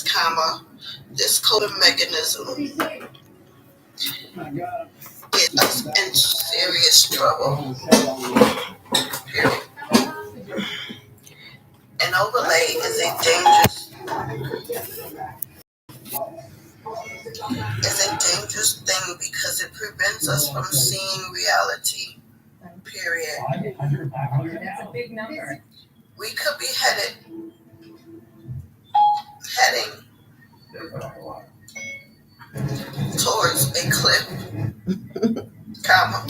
comma, this coping mechanism gets us in serious trouble. Period. An overlay is a dangerous thing because it prevents us from seeing reality. Period. That's a big number. We could be heading towards a cliff, comma.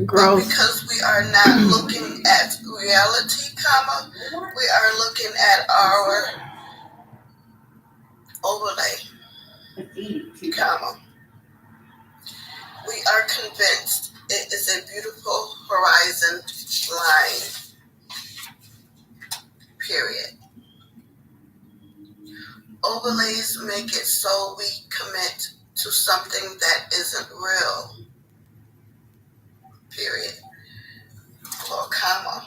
But because we are not looking at reality, comma, we are looking at our overlay, comma. We are convinced it is a beautiful horizon line. Period. Overlays make it so we commit to something that isn't real. Period. Or comma.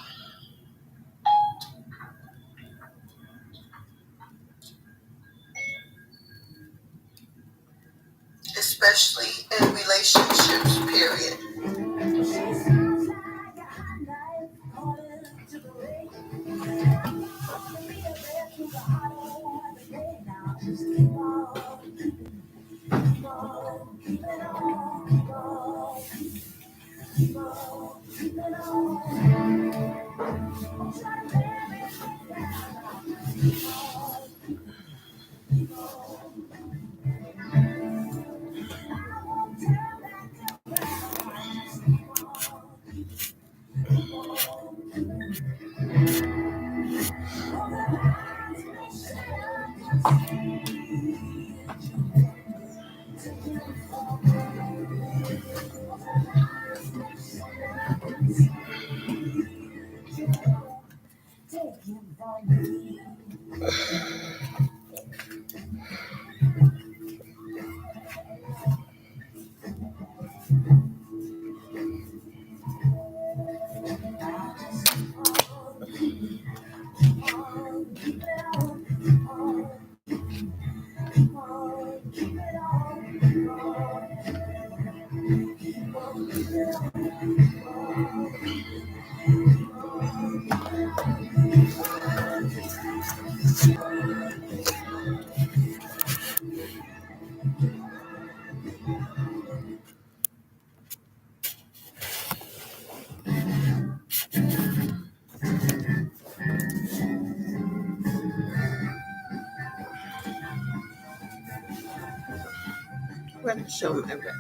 Especially in relationships. Period. Let's show my back.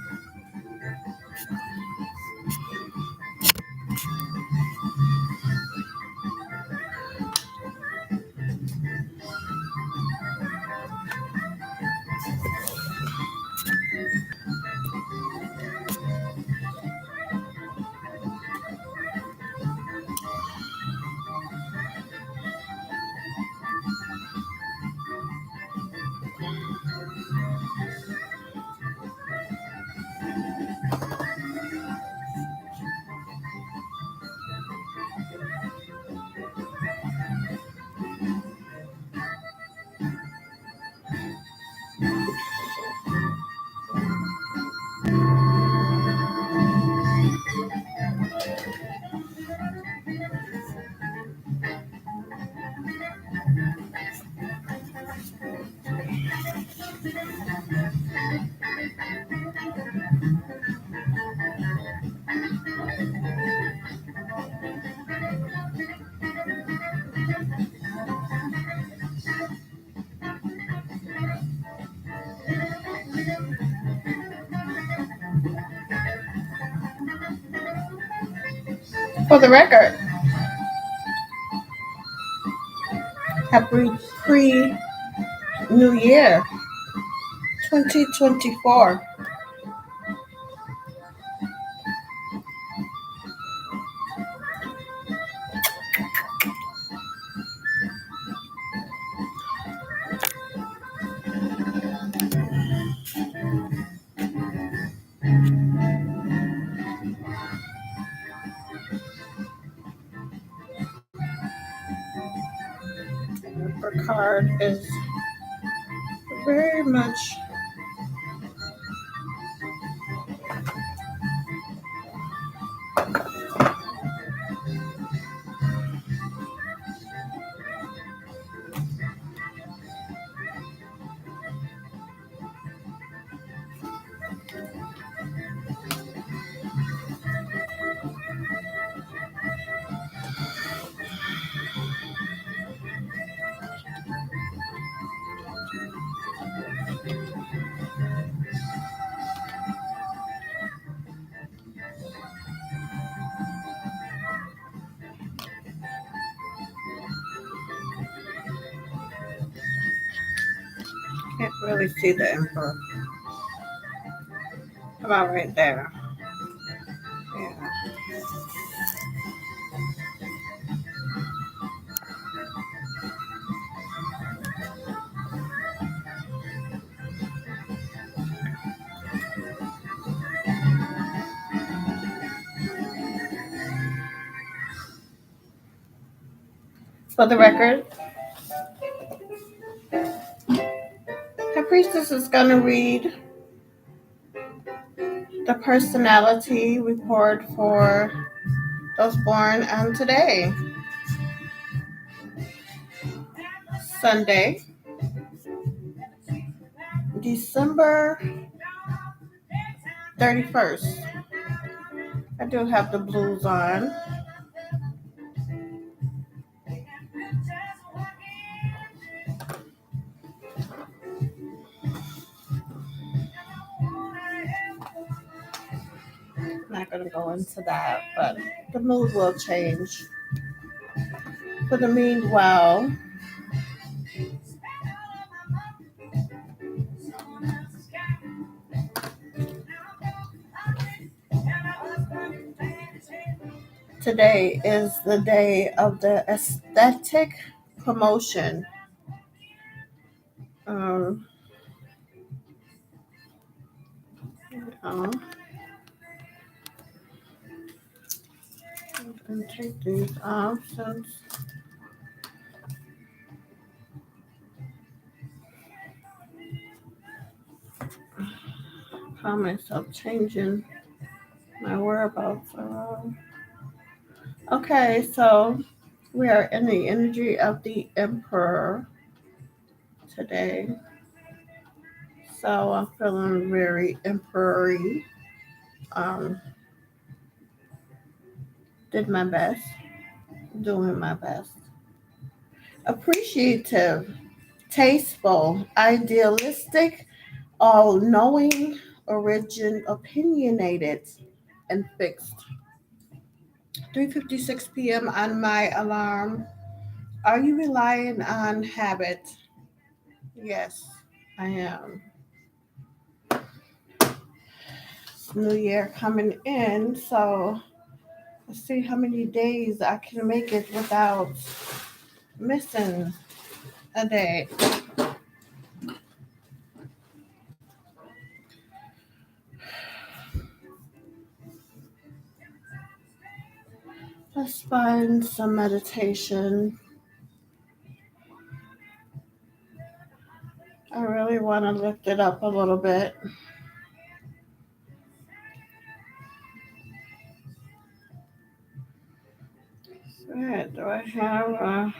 For the record, happy pre-New Year 2024. The card is very much. Can't really see the Emperor. How about right there? Yeah. For the record, Caprice is going to read the personality report for those born on today, Sunday, December 31st. I do have the blues on. I'm not going to go into that, but the mood will change. For the meanwhile, today is the day of the aesthetic promotion. And take these off since I found myself changing my whereabouts around. Okay, so we are in the energy of the Emperor today. So I'm feeling very emperor-y. Did my best, doing my best. Appreciative, tasteful, idealistic, all-knowing, opinionated, and fixed. 3:56 p.m. on my alarm. Are you relying on habit? Yes, I am. New year coming in, so let's see how many days I can make it without missing a day. Let's find some meditation. I really want to lift it up a little bit. Do I have a...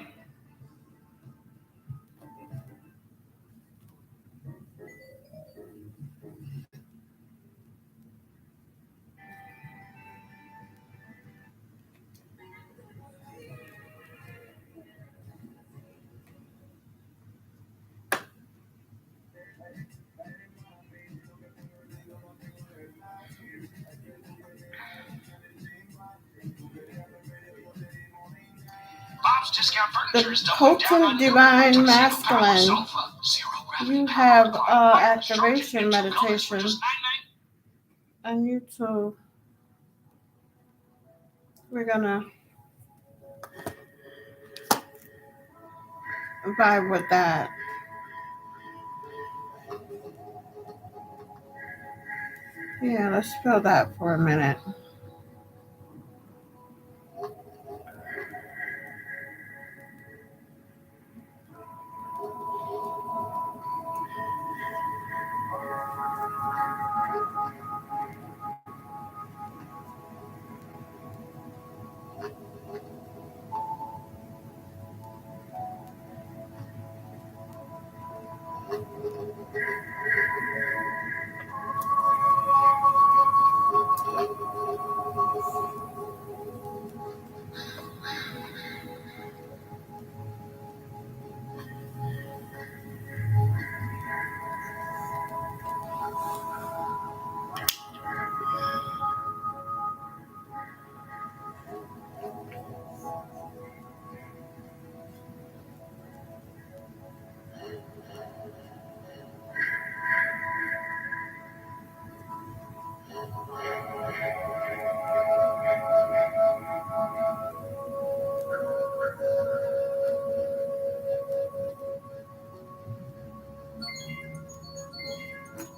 The potent divine masculine. You have activation meditation on YouTube. We're gonna vibe with that. Yeah, let's feel that for a minute.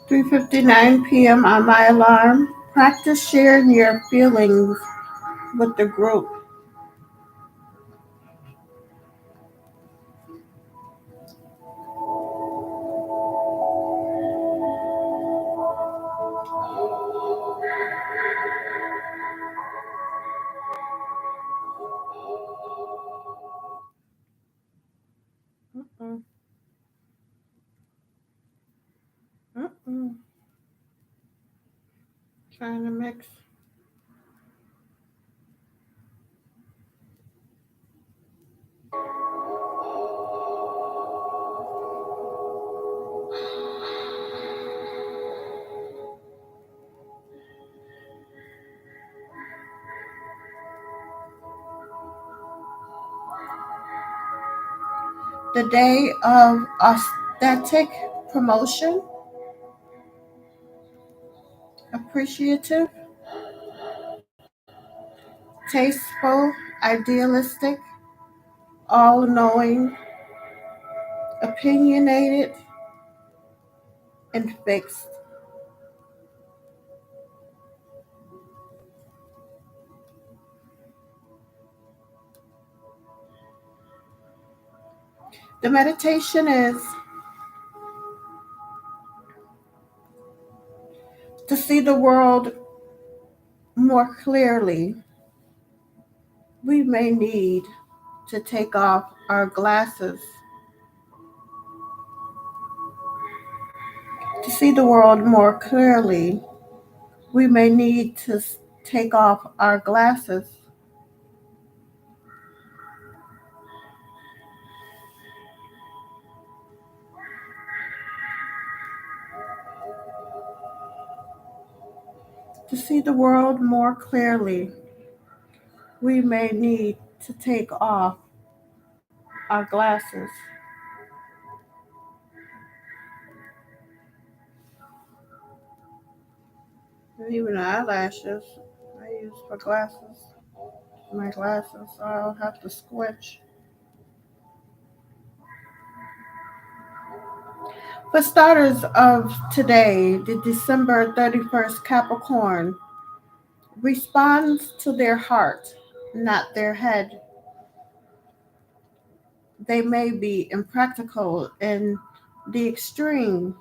3:59 p.m. on my alarm. Practice sharing your feelings with the group. Mm-mm, mm-mm. Trying to mix. The day of aesthetic promotion, appreciative, tasteful, idealistic, all knowing, opinionated, and fixed. The meditation is to see the world more clearly. We may need to take off our glasses to see the world more clearly. We may need to take off our glasses to see the world more clearly. We may need to take off our glasses. And even eyelashes I use for glasses. My glasses, so I'll have to squinch. For starters of today, the December 31st Capricorn responds to their heart, not their head. They may be impractical in the extreme,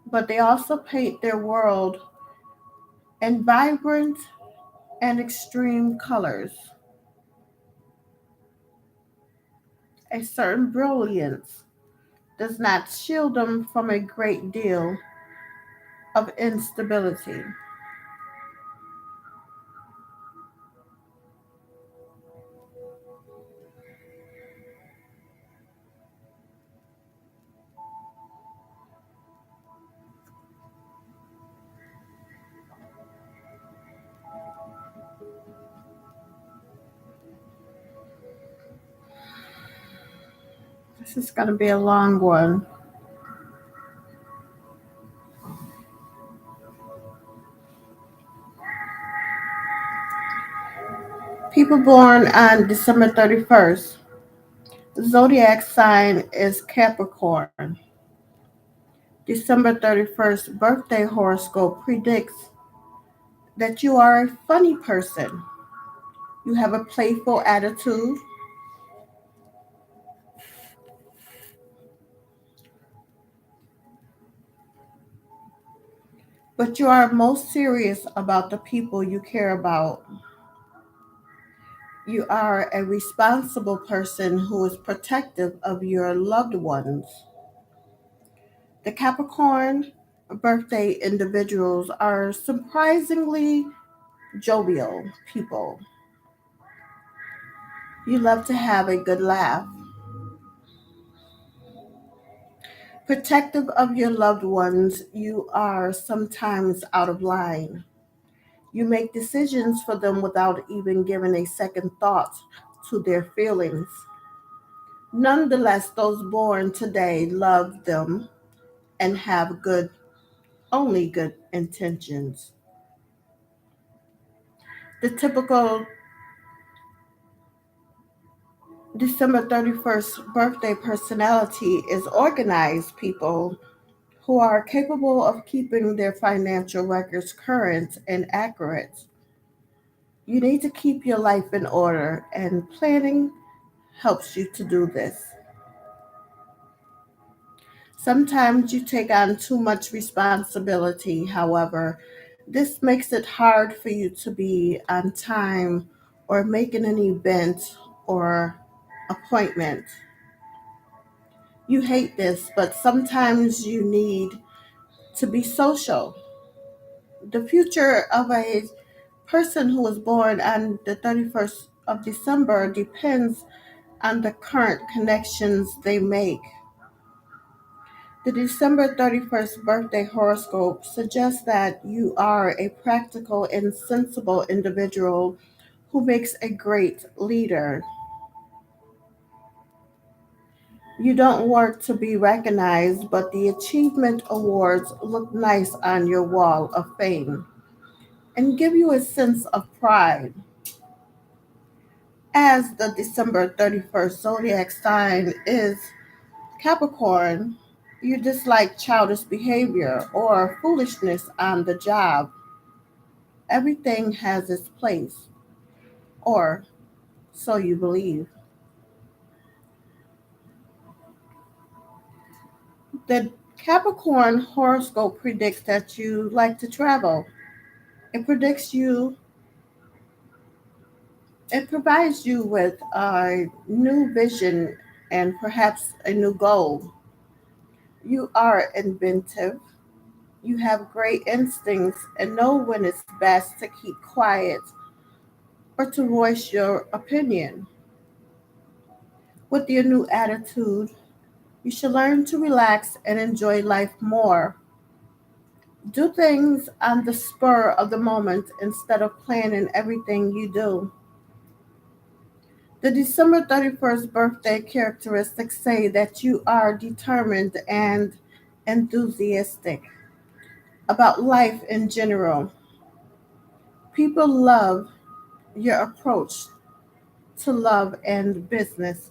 but they also paint their world in vibrant and extreme colors. A certain brilliance does not shield them from a great deal of instability. This is going to be a long one. People born on December 31st, zodiac sign is Capricorn. December 31st birthday horoscope predicts that you are a funny person. You have a playful attitude. But you are most serious about the people you care about. You are a responsible person who is protective of your loved ones. The Capricorn birthday individuals are surprisingly jovial people. You love to have a good laugh. Protective of your loved ones, you are sometimes out of line. You make decisions for them without even giving a second thought to their feelings. Nonetheless, those born today love them and have only good intentions. The typical December 31st birthday personality is organized people who are capable of keeping their financial records current and accurate. You need to keep your life in order, and planning helps you to do this. Sometimes you take on too much responsibility, however, this makes it hard for you to be on time or making an event or appointment. You hate this, but sometimes you need to be social. The future of a person who was born on the 31st of December depends on the current connections they make. The December 31st birthday horoscope suggests that you are a practical and sensible individual who makes a great leader. You don't work to be recognized, but the achievement awards look nice on your wall of fame and give you a sense of pride. As the December 31st zodiac sign is Capricorn, you dislike childish behavior or foolishness on the job. Everything has its place, or so you believe. The Capricorn horoscope predicts that you like to travel. It predicts you, it provides you with a new vision and perhaps a new goal. You are inventive. You have great instincts and know when it's best to keep quiet or to voice your opinion. With your new attitude, you should learn to relax and enjoy life more. Do things on the spur of the moment instead of planning everything you do. The December 31st birthday characteristics say that you are determined and enthusiastic about life in general. People love your approach to love and business.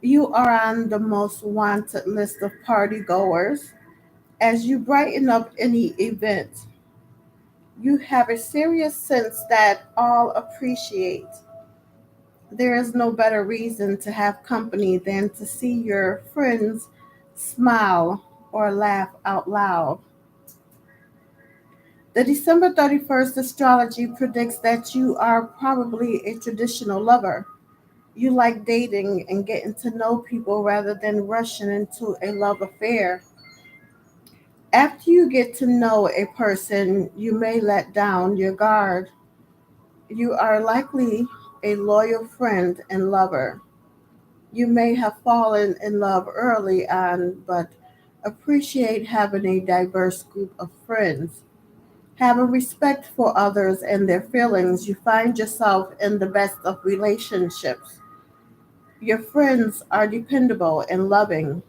You are on the most wanted list of party goers. As you brighten up any event, you have a serious sense that all appreciate. There is no better reason to have company than to see your friends smile or laugh out loud. The December 31st astrology predicts that you are probably a traditional lover. You like dating and getting to know people rather than rushing into a love affair. After you get to know a person, you may let down your guard. You are likely a loyal friend and lover. You may have fallen in love early on, but appreciate having a diverse group of friends. Having respect for others and their feelings, you find yourself in the best of relationships. Your friends are dependable and loving.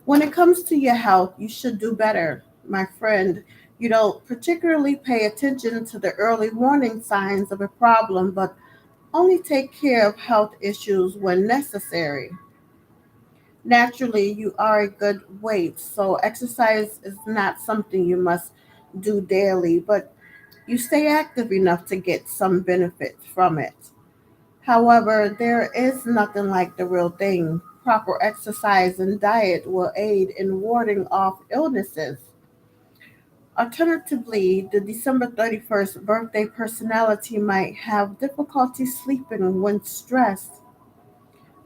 When it comes to your health, you should do better. My friend, you don't particularly pay attention to the early warning signs of a problem, but only take care of health issues when necessary. Naturally, you are a good weight, so exercise is not something you must do daily, but you stay active enough to get some benefit from it. However, there is nothing like the real thing. Proper exercise and diet will aid in warding off illnesses. Alternatively, the December 31st birthday personality might have difficulty sleeping when stressed.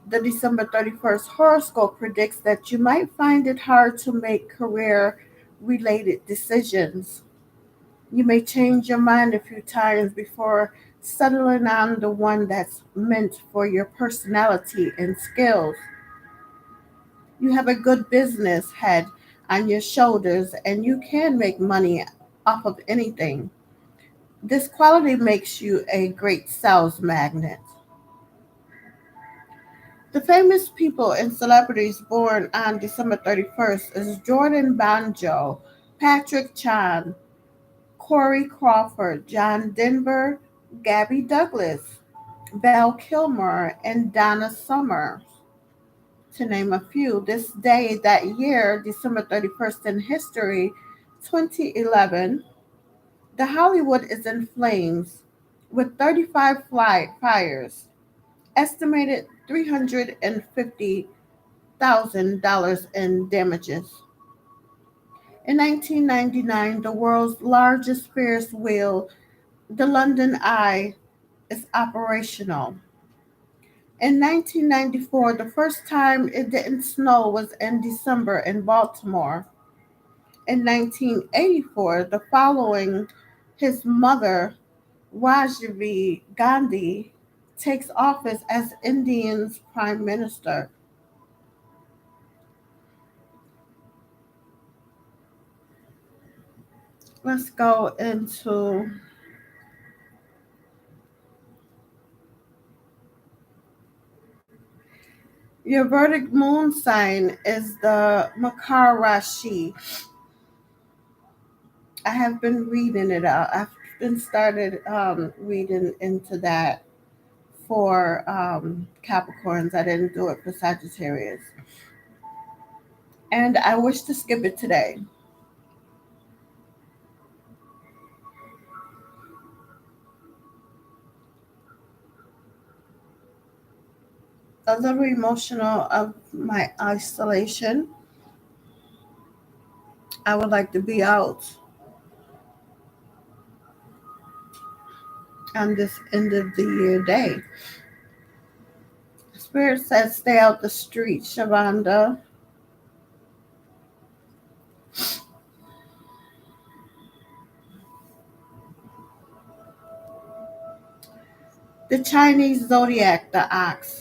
The December 31st horoscope predicts that you might find it hard to make career related decisions. You may change your mind a few times before settling on the one that's meant for your personality and skills. You have a good business head on your shoulders and you can make money off of anything. This quality makes you a great sales magnet. The famous people and celebrities born on December 31st is Jordan Banjo, Patrick Chan, Corey Crawford, John Denver, Gabby Douglas, Val Kilmer, and Donna Summer. to name a few. This day, that year, December 31st in history, 2011, the Hollywood is in flames with 35 fires, estimated $350,000 in damages. In 1999, the world's largest Ferris wheel, the London Eye, is operational. In 1994, the first time it didn't snow was in December in Baltimore. In 1984, the following, his mother, Rajiv Gandhi, takes office as India's prime minister. Let's go into your verdict moon sign is the Makar Rashi. I have been reading it out. I've been started reading into that for Capricorns. I didn't do it for Sagittarius. And I wish to skip it today. A little emotional of my isolation. I would like to be out on this end of the year day. Spirit says stay out the street, Shavanda. The Chinese zodiac, the ox.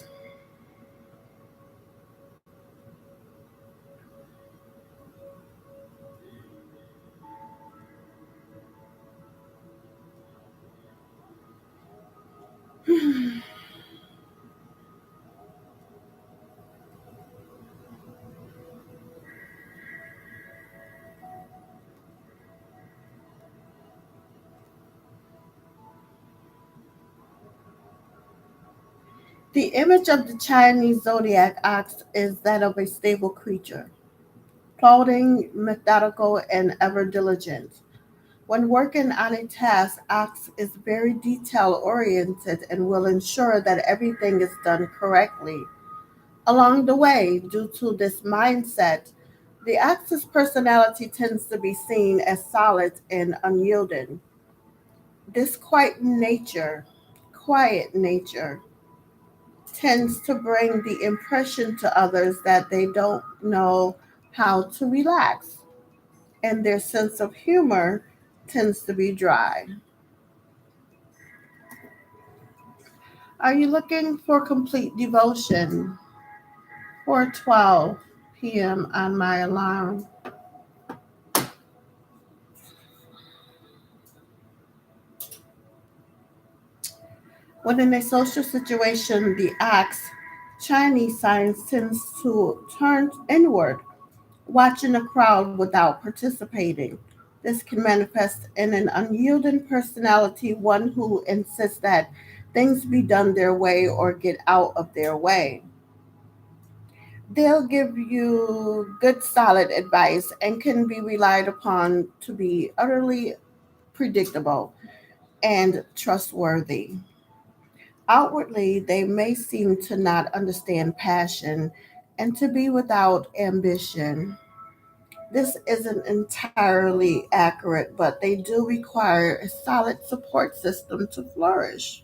The image of the Chinese zodiac ox is that of a stable creature, plodding, methodical, and ever diligent. When working on a task, ox is very detail oriented and will ensure that everything is done correctly. Along the way, due to this mindset, the ox's personality tends to be seen as solid and unyielding. This quiet nature tends to bring the impression to others that they don't know how to relax, and their sense of humor tends to be dry. Are you looking for complete devotion? 4:12 p.m. on my alarm. When in a social situation, the ox, Chinese signs tends to turn inward, watching a crowd without participating. This can manifest in an unyielding personality, one who insists that things be done their way or get out of their way. They'll give you good, solid advice and can be relied upon to be utterly predictable and trustworthy. Outwardly, they may seem to not understand passion and to be without ambition. This isn't entirely accurate, but they do require a solid support system to flourish.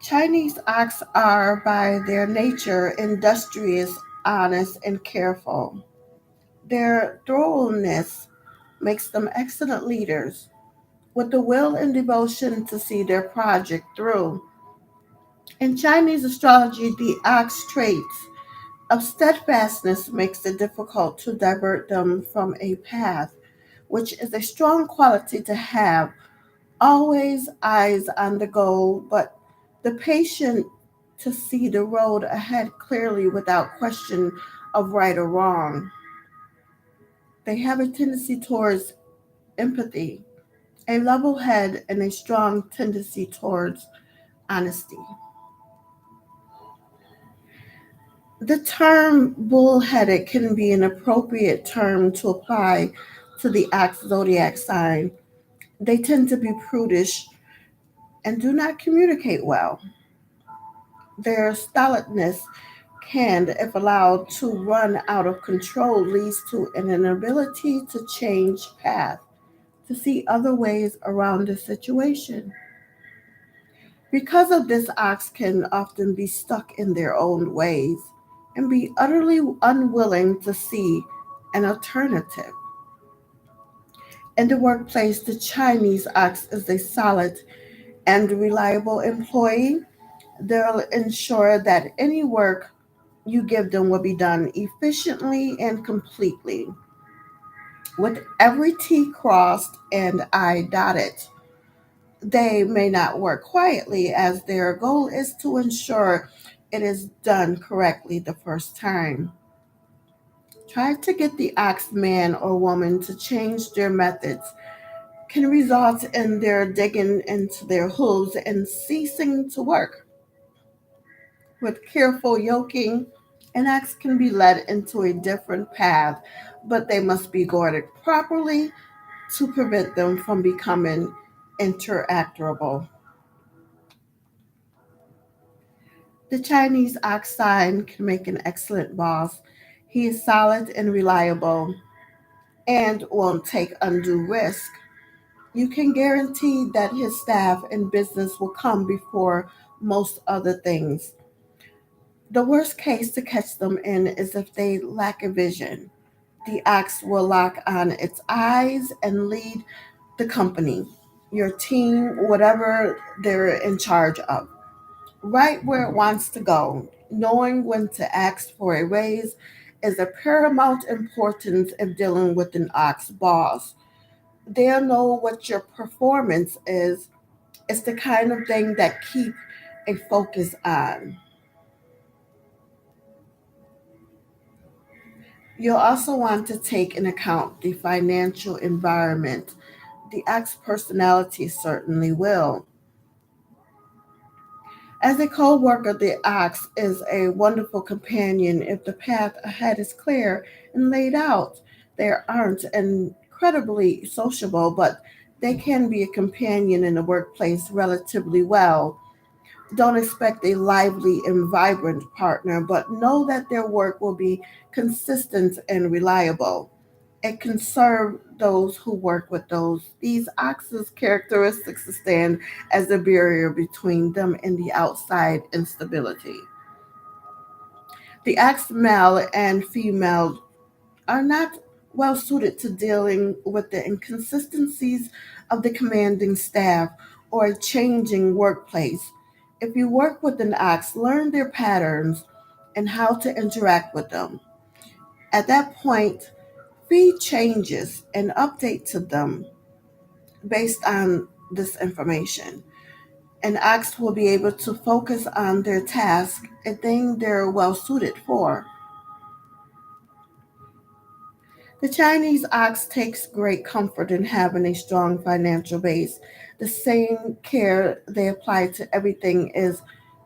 Chinese ox are, by their nature, industrious, honest, and careful. Their thoroughness makes them excellent leaders, with the will and devotion to see their project through. In Chinese astrology, the ox traits of steadfastness makes it difficult to divert them from a path, which is a strong quality to have, always eyes on the goal, but the patient to see the road ahead clearly without question of right or wrong. They have a tendency towards empathy a level head, and a strong tendency towards honesty. The term bullheaded can be an appropriate term to apply to the ox zodiac sign. They tend to be prudish and do not communicate well. Their stolidness can, if allowed to run out of control, leads to an inability to change path, to see other ways around the situation. Because of this, ox can often be stuck in their own ways and be utterly unwilling to see an alternative. In the workplace, the Chinese ox is a solid and reliable employee. They'll ensure that any work you give them will be done efficiently and completely, with every T crossed and I dotted. They may not work quietly, as their goal is to ensure it is done correctly the first time. Try to get the ox man or woman to change their methods can result in their digging into their hooves and ceasing to work. With careful yoking, an ox can be led into a different path, but they must be guarded properly to prevent them from becoming interactable. The Chinese ox sign can make an excellent boss. He is solid and reliable and won't take undue risk. You can guarantee that his staff and business will come before most other things. The worst case to catch them in is if they lack a vision. The ox will lock on its eyes and lead the company, your team, whatever they're in charge of, right where it wants to go. Knowing when to ask for a raise is of paramount importance if dealing with an ox boss. They'll know what your performance is. It's the kind of thing that keep a focus on. You'll also want to take in account the financial environment. The ox personality certainly will. As a co-worker, the ox is a wonderful companion if the path ahead is clear and laid out. They aren't incredibly sociable, but they can be a companion in the workplace relatively well. Don't expect a lively and vibrant partner, but know that their work will be consistent and reliable. It can serve those who work with those. These ox's characteristics stand as a barrier between them and the outside instability. The ox male and female are not well suited to dealing with the inconsistencies of the commanding staff or a changing workplace. If you work with an ox, learn their patterns and how to interact with them. At that point, feed changes and update to them based on this information. An ox will be able to focus on their task, a thing they're well suited for. The Chinese ox takes great comfort in having a strong financial base. The same care they apply to everything is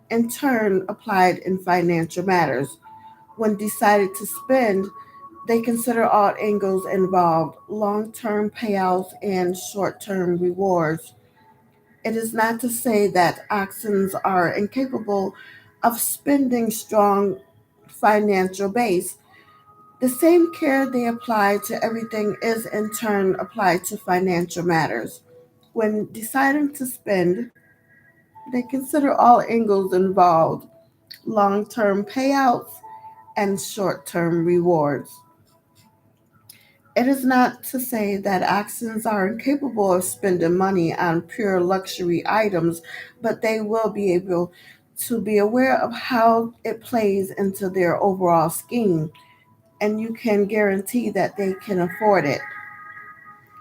in turn applied in financial matters. When decided to spend, they consider all angles involved, long term payouts and short term rewards. It is not to say that oxens are incapable of spending strong financial base. The same care they apply to everything is in turn applied to financial matters. When deciding to spend, they consider all angles involved, long term payouts and short term rewards. It is not to say that Axons are incapable of spending money on pure luxury items, but they will be able to be aware of how it plays into their overall scheme, and you can guarantee that they can afford it.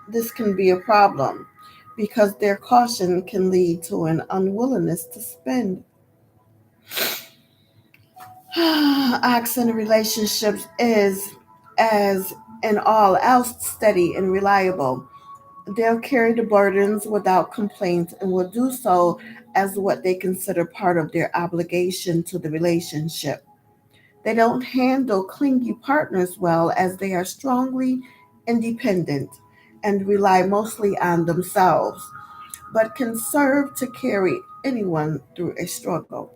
This can be a problem because their caution can lead to an unwillingness to spend. Oxen relationships is, as in all else, steady and reliable. They'll carry the burdens without complaint and will do so as what they consider part of their obligation to the relationship. They don't handle clingy partners well as they are strongly independent and rely mostly on themselves, but can serve to carry anyone through a struggle.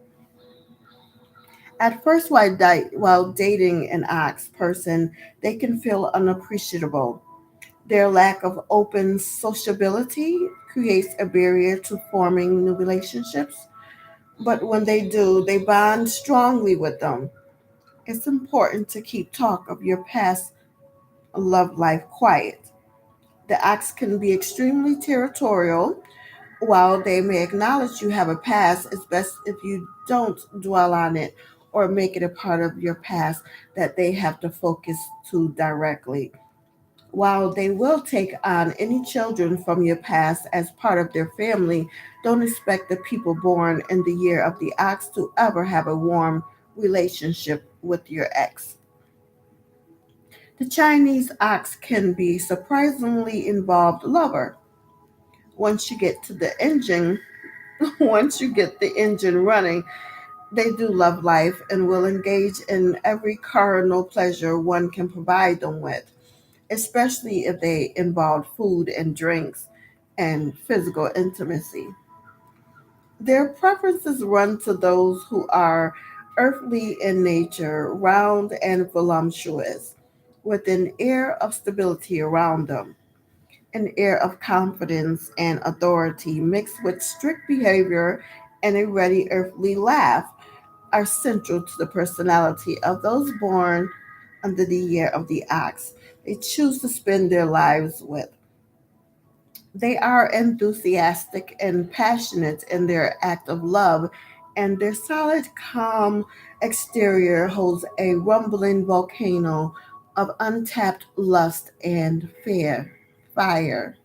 At first, while dating an ox person, they can feel unappreciable. Their lack of open sociability creates a barrier to forming new relationships, but when they do, they bond strongly with them. It's important to keep talk of your past love life quiet. The ox can be extremely territorial. While they may acknowledge you have a past, it's best if you don't dwell on it or make it a part of your past that they have to focus to directly. While they will take on any children from your past as part of their family, don't expect the people born in the year of the ox to ever have a warm relationship with your ex. The Chinese ox can be surprisingly involved lover. Once you get to the engine, once you get the engine running, they do love life and will engage in every carnal pleasure one can provide them with, especially if they involve food and drinks and physical intimacy. Their preferences run to those who are earthly in nature, round and voluptuous, with an air of stability around them, an air of confidence and authority mixed with strict behavior and a ready earthly laugh are central to the personality of those born under the year of the ox. They choose to spend their lives with. They are enthusiastic and passionate in their act of love, and their solid, calm exterior holds a rumbling volcano of untapped lust and fear, fire.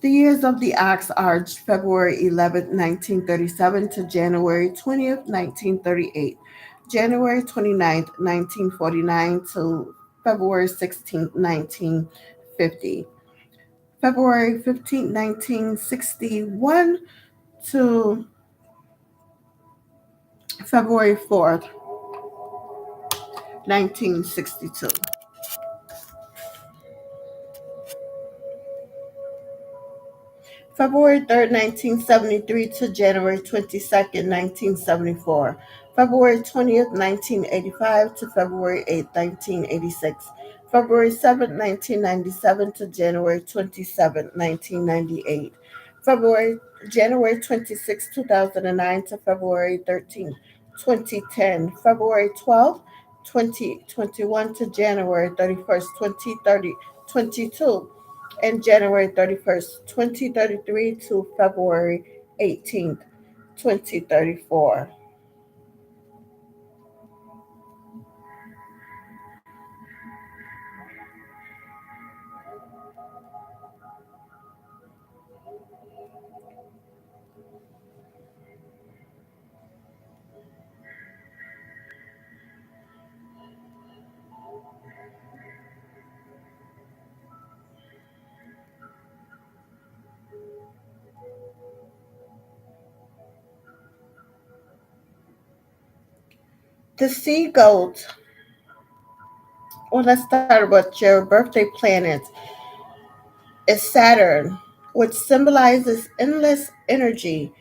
The years of the ox are February 11th, 1937 to January 20th, 1938, January 29th, 1949 to February 16th, 1950, February 15th, 1961 to February 4th, 1962. February 3rd, 1973 to January 22nd, 1974. February 20th, 1985 to February 8th, 1986. February 7th, 1997 to January 27th, 1998. February January 26th, 2009 to February 13th, 2010. February 12th, 2021 to January 31st, 2022, and January 31st, 2033 to February 18th, 2034. The sea goat, well, let's start with your birthday planet, is Saturn, which symbolizes endless energy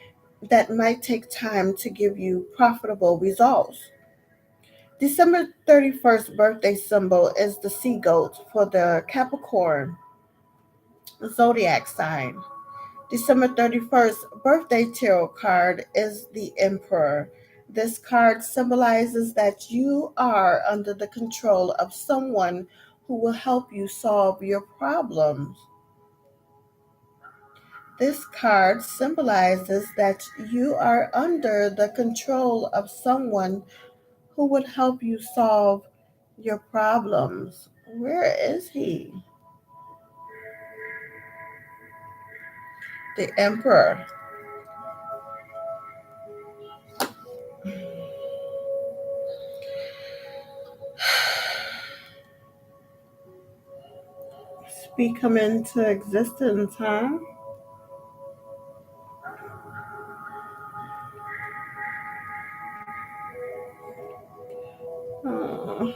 that might take time to give you profitable results. December 31st birthday symbol is the sea goat for the Capricorn zodiac sign. December 31st birthday tarot card is the Emperor. This card symbolizes that you are under the control of someone who will help you solve your problems. This card symbolizes that you are under the control of someone who would help you solve your problems. Where is he? The Emperor. Become into existence, huh? Hmm.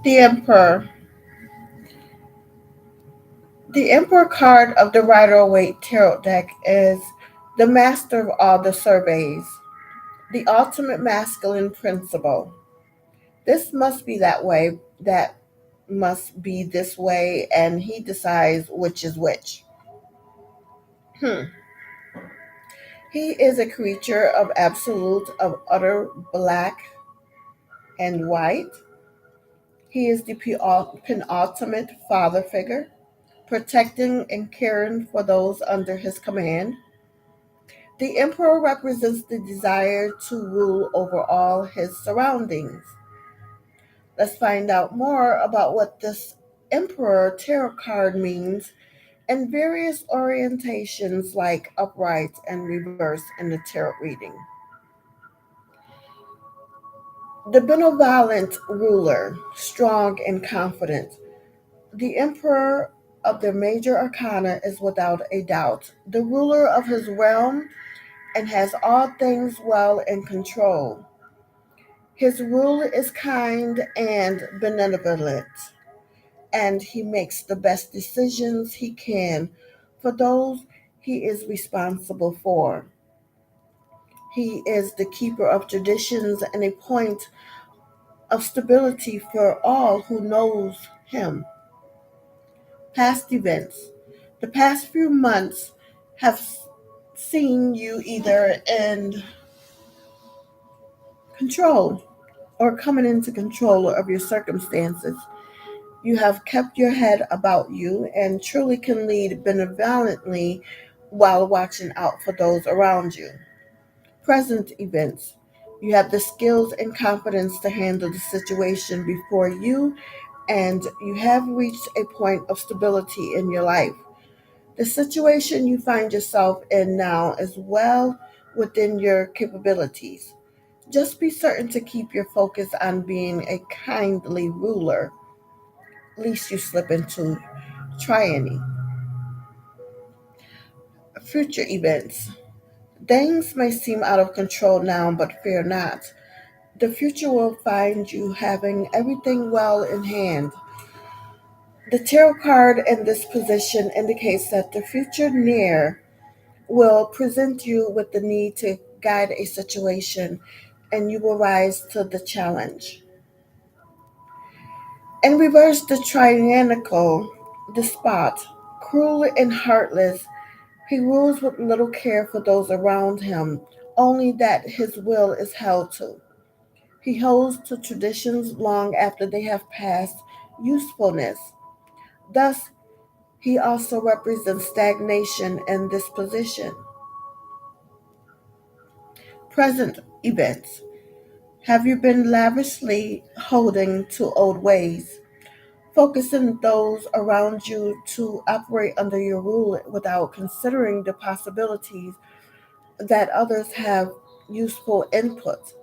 The Emperor. The Emperor card of the Rider Waite Tarot deck is the master of all the surveys, the ultimate masculine principle. This must be that way, that must be this way, and he decides which is which. Hmm. He is a creature of absolute, of utter black and white. He is the penultimate father figure, protecting and caring for those under his command. The emperor represents the desire to rule over all his surroundings. Let's find out more about what this emperor tarot card means and various orientations like upright and reverse in the tarot reading. The benevolent ruler, strong and confident. The emperor of the major arcana is without a doubt the ruler of his realm and has all things well in control. His rule is kind and benevolent, and he makes the best decisions he can for those he is responsible for. He is the keeper of traditions and a point of stability for all who knows him. Past events. The past few months have seen you either in control or coming into control of your circumstances. You have kept your head about you and truly can lead benevolently while watching out for those around you. Present events. You have the skills and confidence to handle the situation before you, and you have reached a point of stability in your life. The situation you find yourself in now is well within your capabilities. Just be certain to keep your focus on being a kindly ruler, lest you slip into tyranny. Future events. Things may seem out of control now, but fear not. The future will find you having everything well in hand. The tarot card in this position indicates that the future near will present you with the need to guide a situation and you will rise to the challenge. In reverse, the tyrannical despot, cruel and heartless, he rules with little care for those around him, only that his will is held to. He holds to traditions long after they have passed usefulness. Thus, he also represents stagnation in this position. Present events. Have you been lavishly holding to old ways, focusing those around you to operate under your rule without considering the possibilities that others have useful input?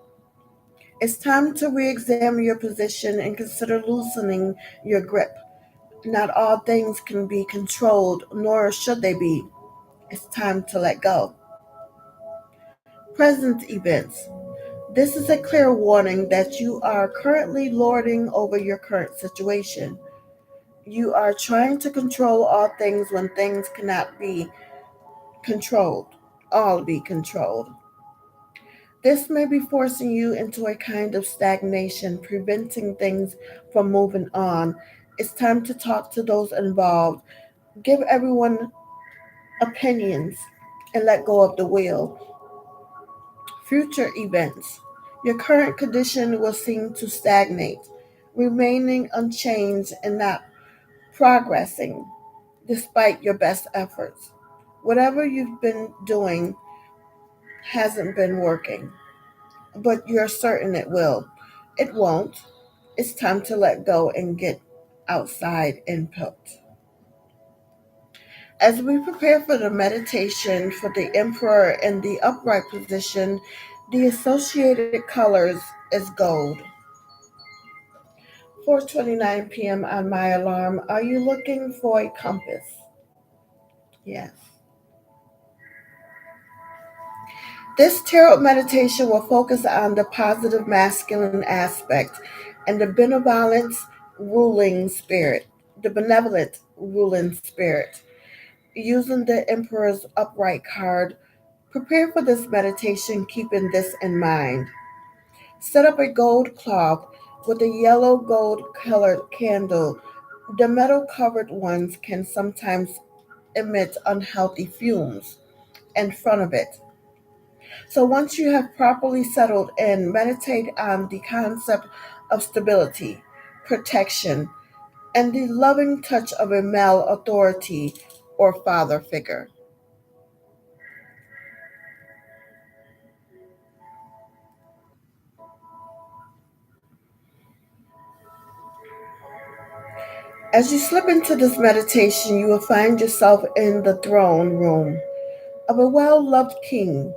It's time to re examine your position and consider loosening your grip. Not all things can be controlled, nor should they be. It's time to let go. Present events. This is a clear warning that you are currently lording over your current situation. You are trying to control all things when things cannot be controlled, all be controlled. This may be forcing you into a kind of stagnation, preventing things from moving on. It's time to talk to those involved, give everyone opinions, and let go of the wheel. Future events. Your current condition will seem to stagnate, remaining unchanged and not progressing despite your best efforts. Whatever you've been doing hasn't been working, but you're certain it will. It won't. It's time to let go and get outside input. As we prepare for the meditation for the Emperor in the upright position, the associated colors is gold. 4:29 p.m. on my alarm. Are you looking for a compass? Yes. This tarot meditation will focus on the positive masculine aspect and the benevolent ruling spirit. Using the Emperor's upright card, prepare for this meditation keeping this in mind. Set up a gold cloth with a yellow gold colored candle. The metal covered ones can sometimes emit unhealthy fumes in front of it. So once you have properly settled in, meditate on the concept of stability, protection, and the loving touch of a male authority or father figure. As you slip into this meditation, you will find yourself in the throne room of a well loved king.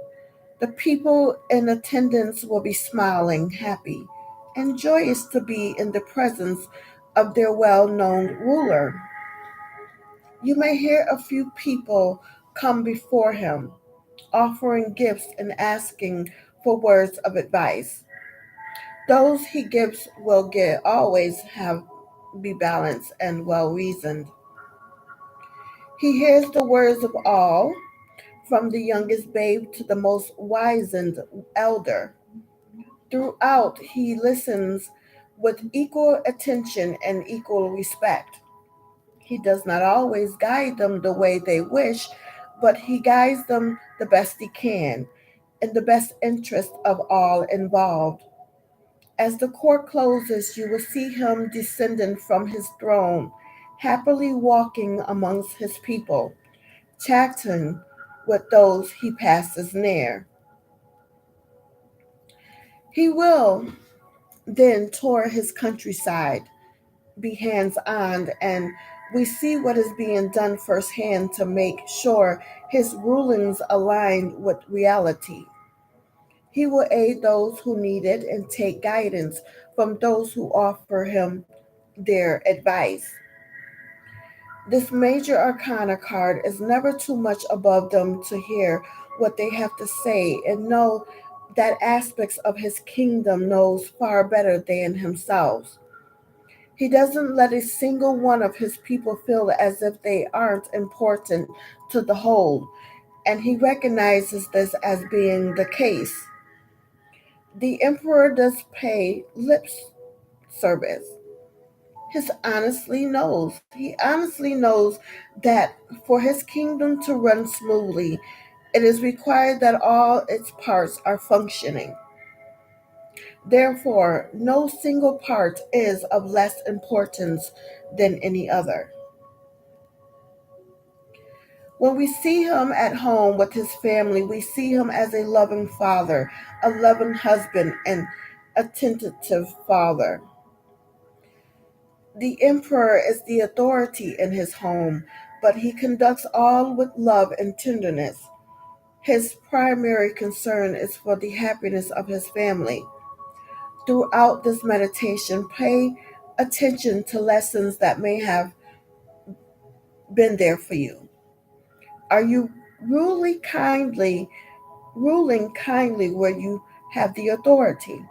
The people in attendance will be smiling, happy, and joyous to be in the presence of their well known ruler. You may hear a few people come before him, offering gifts and asking for words of advice. Those he gives will get always have be balanced and well reasoned. He hears the words of all, from the youngest babe to the most wizened elder. Throughout, he listens with equal attention and equal respect. He does not always guide them the way they wish, but he guides them the best he can in the best interest of all involved. As the court closes, you will see him descending from his throne, happily walking amongst his people, chatting with those he passes near. He will then tour his countryside, be hands on, and we see what is being done firsthand to make sure his rulings align with reality. He will aid those who need it and take guidance from those who offer him their advice. This major arcana card is never too much above them to hear what they have to say and know that aspects of his kingdom knows far better than himself. He doesn't let a single one of his people feel as if they aren't important to the whole, and he recognizes this as being the case. The emperor does pay lip service. He honestly knows that for his kingdom to run smoothly, it is required that all its parts are functioning. Therefore, no single part is of less importance than any other. When we see him at home with his family, we see him as a loving father, a loving husband, and attentive father. The emperor is the authority in his home, but he conducts all with love and tenderness. His primary concern is for the happiness of his family. Throughout this meditation, pay attention to lessons that may have been there for you. Are you ruling kindly, ruling kindly where you have the authority?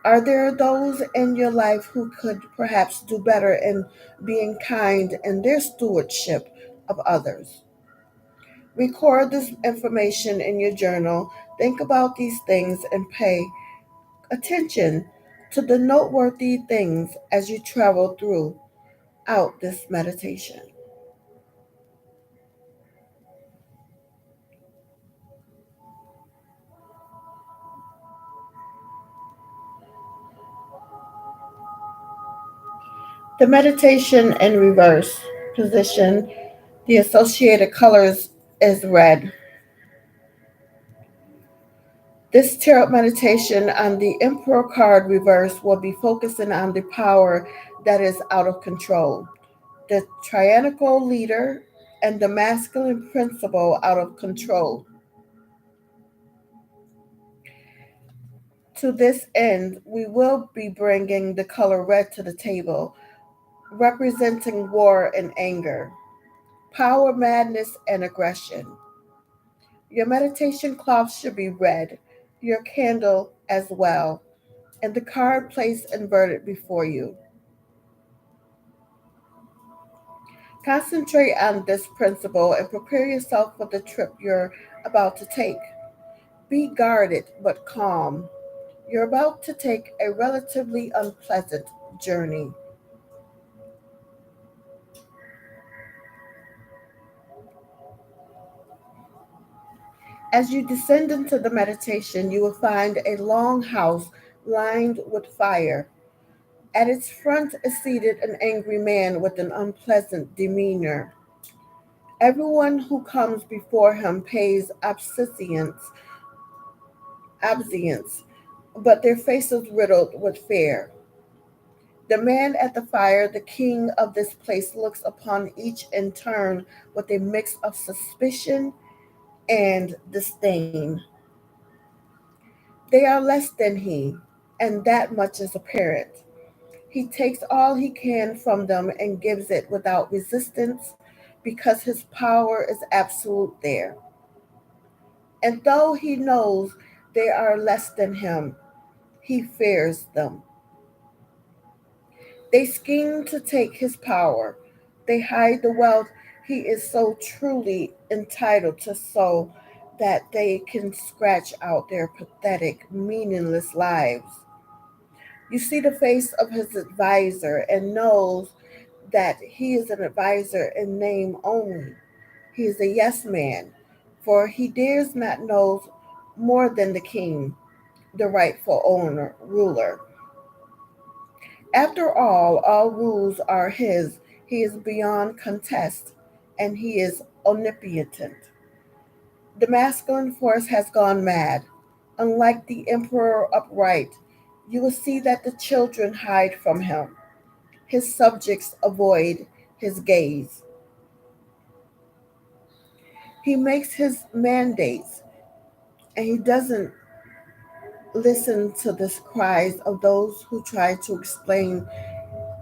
Are there those in your life who could perhaps do better in being kind in their stewardship of others? Record this information in your journal. Think about these things and pay attention to the noteworthy things as you travel throughout this meditation. The meditation in reverse position, the associated colors is red. This tarot meditation on the Emperor card reverse will be focusing on the power that is out of control, the tyrannical leader, and the masculine principle out of control. To this end, we will be bringing the color red to the table, representing war and anger, power, madness, and aggression. Your meditation cloth should be red, your candle as well, and the card placed inverted before you. Concentrate on this principle and prepare yourself for the trip you're about to take. Be guarded but calm. You're about to take a relatively unpleasant journey. As you descend into the meditation, you will find a long house lined with fire. At its front is seated an angry man with an unpleasant demeanor. Everyone who comes before him pays obeisance, but their faces riddled with fear. The man at the fire, the king of this place, looks upon each in turn with a mix of suspicion and disdain. They are less than he, and that much is apparent. He takes all he can from them and gives it without resistance because his power is absolute there. And though he knows they are less than him, he fears them. They scheme to take his power. They hide the wealth he is so truly entitled to so that they can scratch out their pathetic, meaningless lives. You see the face of his advisor and knows that he is an advisor in name only. He is a yes man, for he dares not know more than the king, the rightful ruler. After all rules are his. He is beyond contest, and he is omnipotent. The masculine force has gone mad. Unlike the emperor upright, you will see that the children hide from him. His subjects avoid his gaze. He makes his mandates, and he doesn't listen to the cries of those who try to explain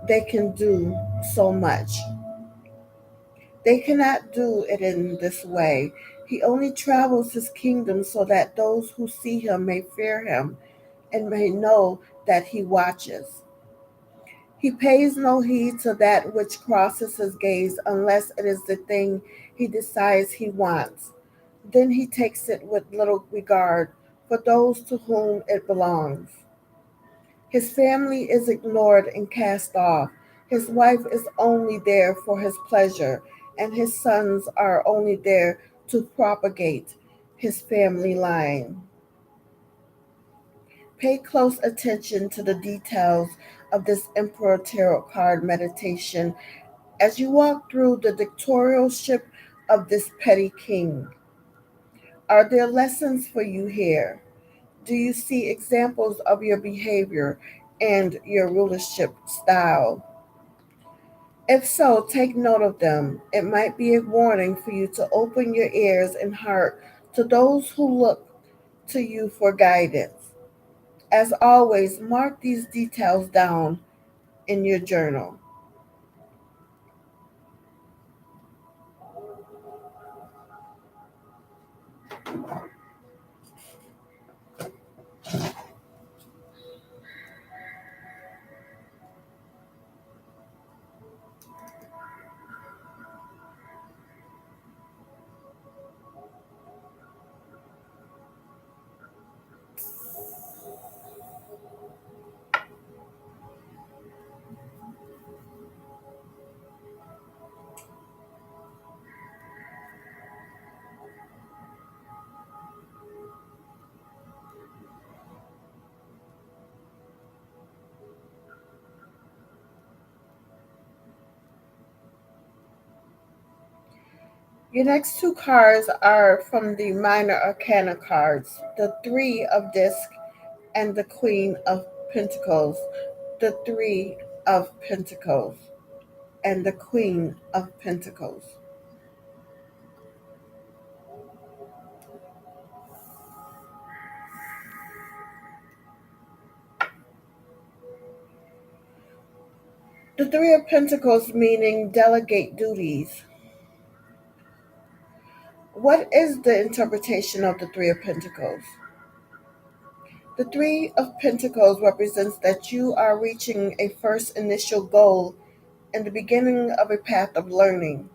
they can do so much. They cannot do it in this way. He only travels his kingdom so that those who see him may fear him and may know that he watches. He pays no heed to that which crosses his gaze unless it is the thing he decides he wants. Then he takes it with little regard for those to whom it belongs. His family is ignored and cast off. His wife is only there for his pleasure, and his sons are only there to propagate his family line. Pay close attention to the details of this Emperor Tarot card meditation as you walk through the dictatorship of this petty king. Are there lessons for you here? Do you see examples of your behavior and your rulership style? If so, take note of them. It might be a warning for you to open your ears and heart to those who look to you for guidance. As always, mark these details down in your journal. Your next two cards are from the Minor Arcana cards, the Three of Discs and the Queen of Pentacles. The Three of Pentacles and the Queen of Pentacles. The Three of Pentacles meaning delegate duties. What is the interpretation of the Three of Pentacles? The Three of Pentacles represents that you are reaching a first initial goal in the beginning of a path of learning.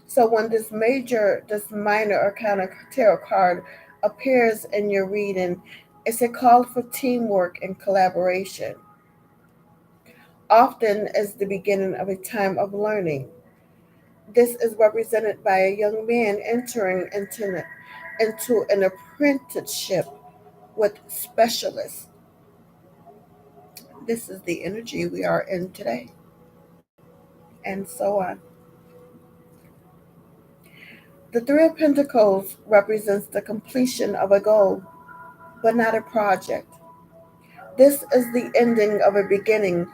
So when this minor arcana tarot card appears in your reading, it's a call for teamwork and collaboration. Often as the beginning of a time of learning. This is represented by a young man entering into an apprenticeship with specialists. This is the energy we are in today, and so on. The Three of Pentacles represents the completion of a goal, but not a project. This is the ending of a beginning,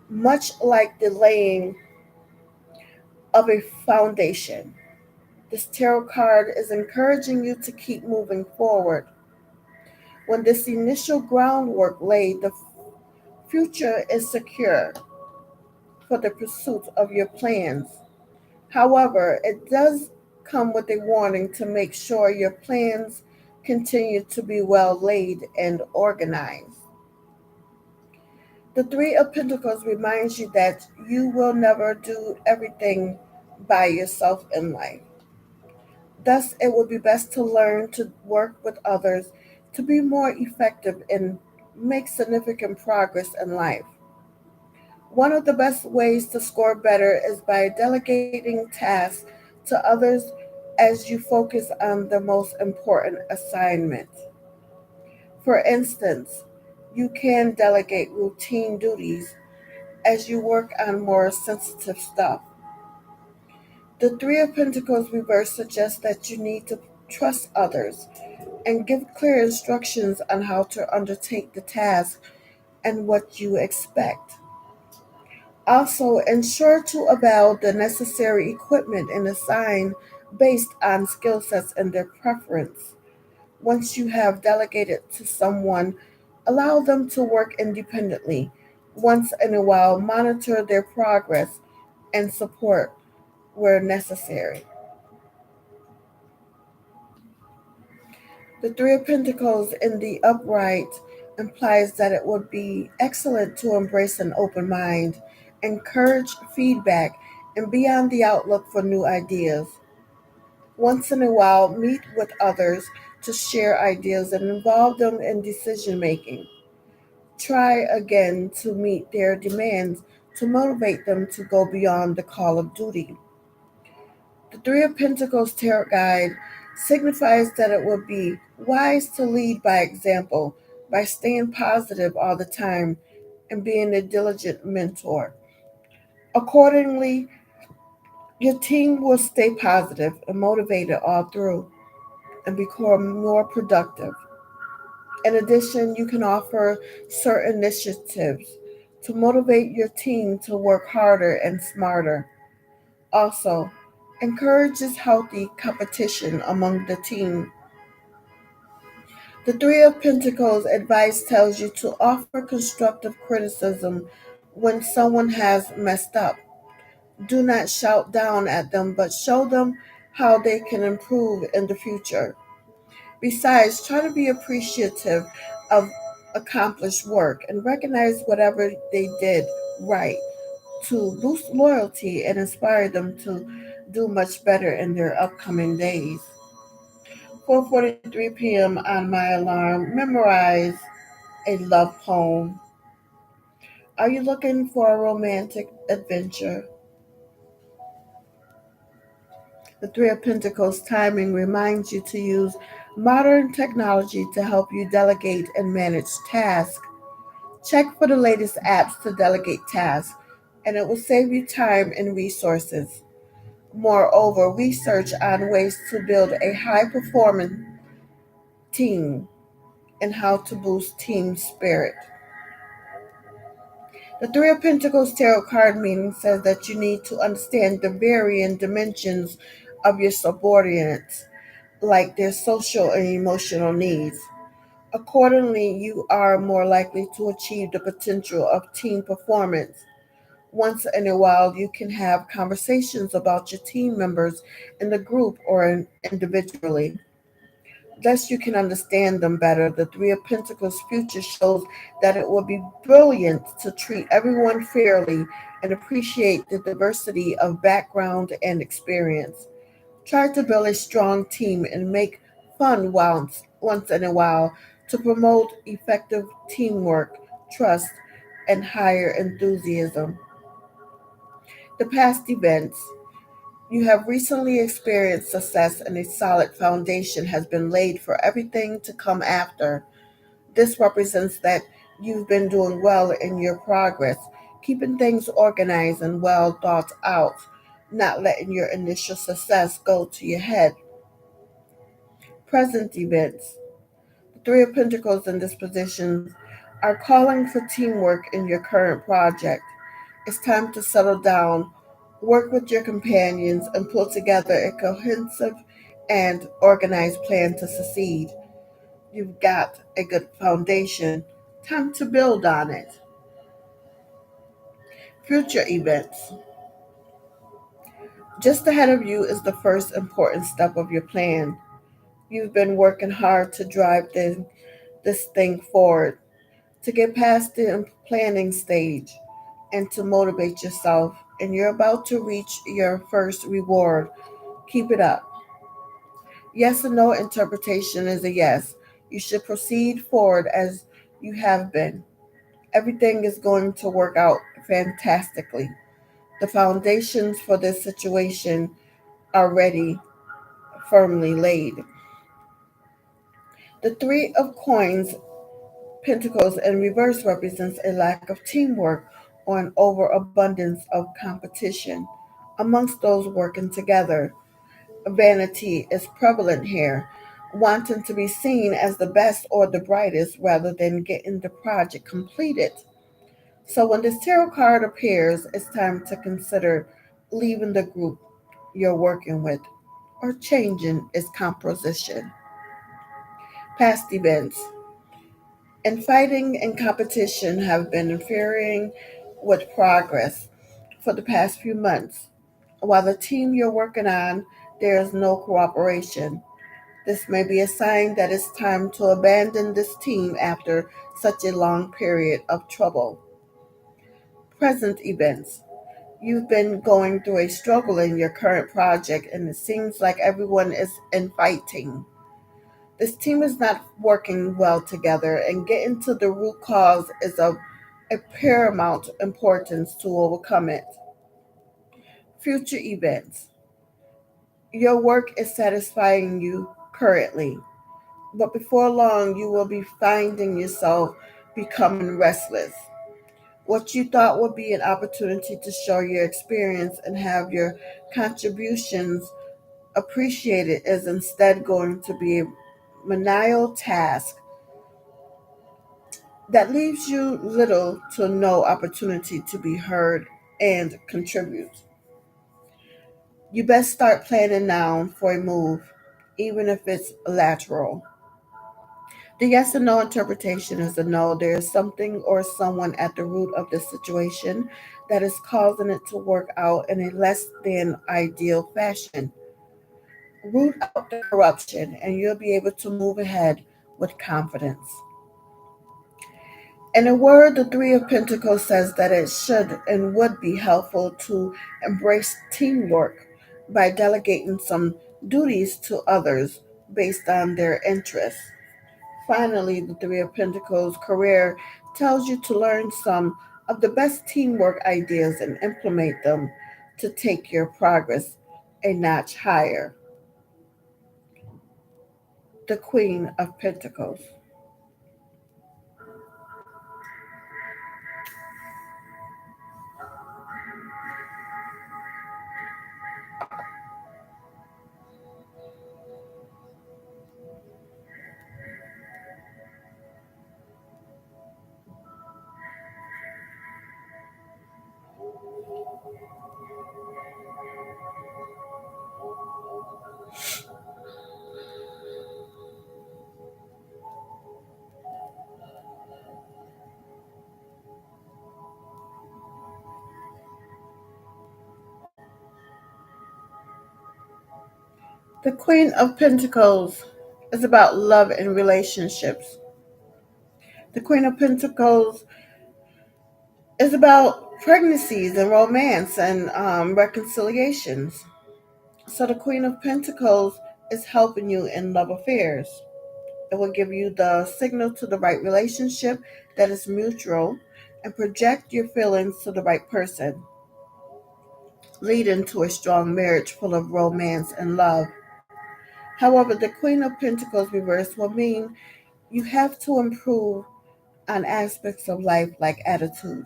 much like the laying of a foundation. This tarot card is encouraging you to keep moving forward. When this initial groundwork laid, the future is secure for the pursuit of your plans. However, it does come with a warning to make sure your plans continue to be well laid and organized. The Three of Pentacles reminds you that you will never do everything by yourself in life. Thus, it would be best to learn to work with others to be more effective and make significant progress in life. One of the best ways to score better is by delegating tasks to others as you focus on the most important assignment. For instance, you can delegate routine duties as you work on more sensitive stuff. The Three of Pentacles reverse suggests that you need to trust others and give clear instructions on how to undertake the task and what you expect. Also, ensure to avail the necessary equipment and assign based on skill sets and their preference. Once you have delegated to someone, allow them to work independently. Once in a while, monitor their progress and support where necessary. The Three of Pentacles in the upright implies that it would be excellent to embrace an open mind, encourage feedback, and be on the outlook for new ideas. Once in a while, meet with others to share ideas and involve them in decision making. Try again to meet their demands to motivate them to go beyond the call of duty. The Three of Pentacles tarot guide signifies that it would be wise to lead by example by staying positive all the time and being a diligent mentor. Accordingly, your team will stay positive and motivated all through and become more productive. In addition, you can offer certain initiatives to motivate your team to work harder and smarter. Also, encourages healthy competition among the team. The Three of Pentacles advice tells you to offer constructive criticism when someone has messed up. Do not shout down at them, but show them how they can improve in the future. Besides, try to be appreciative of accomplished work and recognize whatever they did right to boost loyalty and inspire them to do much better in their upcoming days. 4:43 p.m. on my alarm. Memorize a love poem. Are you looking for a romantic adventure? The Three of Pentacles timing reminds you to use modern technology to help you delegate and manage tasks. Check for the latest apps to delegate tasks, and it will save you time and resources. Moreover, research on ways to build a high performing team and how to boost team spirit. The Three of Pentacles tarot card meaning says that you need to understand the varying dimensions of your subordinates, like their social and emotional needs. Accordingly, you are more likely to achieve the potential of team performance. Once in a while, you can have conversations about your team members in the group or individually. Thus, you can understand them better. The Three of Pentacles future shows that it will be brilliant to treat everyone fairly and appreciate the diversity of background and experience. Try to build a strong team and make fun once in a while to promote effective teamwork, trust, and higher enthusiasm. The past events. You have recently experienced success and a solid foundation has been laid for everything to come after. This represents that you've been doing well in your progress, keeping things organized and well thought out, not letting your initial success go to your head. Present events. The Three of Pentacles in this position are calling for teamwork in your current project. It's time to settle down, work with your companions, and pull together a cohesive and organized plan to succeed. You've got a good foundation. Time to build on it. Future events. Just ahead of you is the first important step of your plan. You've been working hard to drive this thing forward, to get past the planning stage, and to motivate yourself. And you're about to reach your first reward. Keep it up. Yes and no interpretation is a yes. You should proceed forward as you have been. Everything is going to work out fantastically. The foundations for this situation are ready, firmly laid. The Three of Coins, Pentacles in reverse represents a lack of teamwork or an overabundance of competition amongst those working together. Vanity is prevalent here, wanting to be seen as the best or the brightest rather than getting the project completed. So when this tarot card appears, it's time to consider leaving the group you're working with or changing its composition. Past events. Infighting and competition have been interfering with progress for the past few months. While the team you're working on, there is no cooperation. This may be a sign that it's time to abandon this team after such a long period of trouble. Present events. You've been going through a struggle in your current project, and it seems like everyone is infighting. This team is not working well together, and getting to the root cause is of a paramount importance to overcome it. Future events. Your work is satisfying you currently, but before long you will be finding yourself becoming restless. What you thought would be an opportunity to show your experience and have your contributions appreciated is instead going to be a menial task that leaves you little to no opportunity to be heard and contribute. You best start planning now for a move, even if it's lateral. The yes and no interpretation is a no. There is something or someone at the root of the situation that is causing it to work out in a less than ideal fashion. Root out the corruption, and you'll be able to move ahead with confidence. In a word, the Three of Pentacles says that it should and would be helpful to embrace teamwork by delegating some duties to others based on their interests. Finally, the Three of Pentacles career tells you to learn some of the best teamwork ideas and implement them to take your progress a notch higher. The Queen of Pentacles. The Queen of Pentacles is about love and relationships. The Queen of Pentacles is about pregnancies and romance and reconciliations. So the Queen of Pentacles is helping you in love affairs. It will give you the signal to the right relationship that is mutual and project your feelings to the right person, leading to a strong marriage full of romance and love. However, the Queen of Pentacles reverse will mean you have to improve on aspects of life like attitude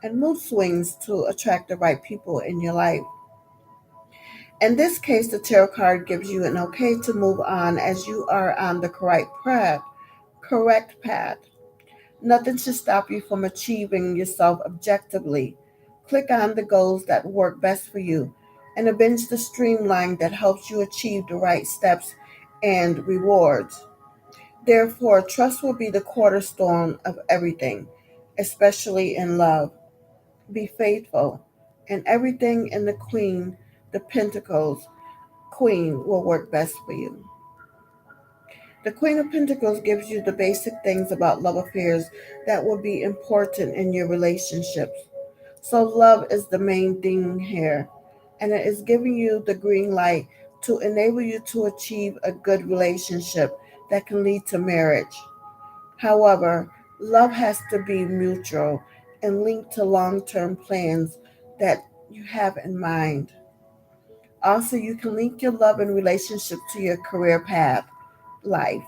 and mood swings to attract the right people in your life. In this case, the tarot card gives you an okay to move on as you are on the correct path. Nothing should stop you from achieving yourself objectively. Click on the goals that work best for you and avenge the streamline that helps you achieve the right steps and rewards. Therefore, trust will be the cornerstone of everything, especially in love. Be faithful, and everything in the Pentacles Queen, will work best for you. The Queen of Pentacles gives you the basic things about love affairs that will be important in your relationships. So, love is the main thing here, and it is giving you the green light to enable you to achieve a good relationship that can lead to marriage. However, love has to be mutual and linked to long term plans that you have in mind. Also, you can link your love and relationship to your career path, life.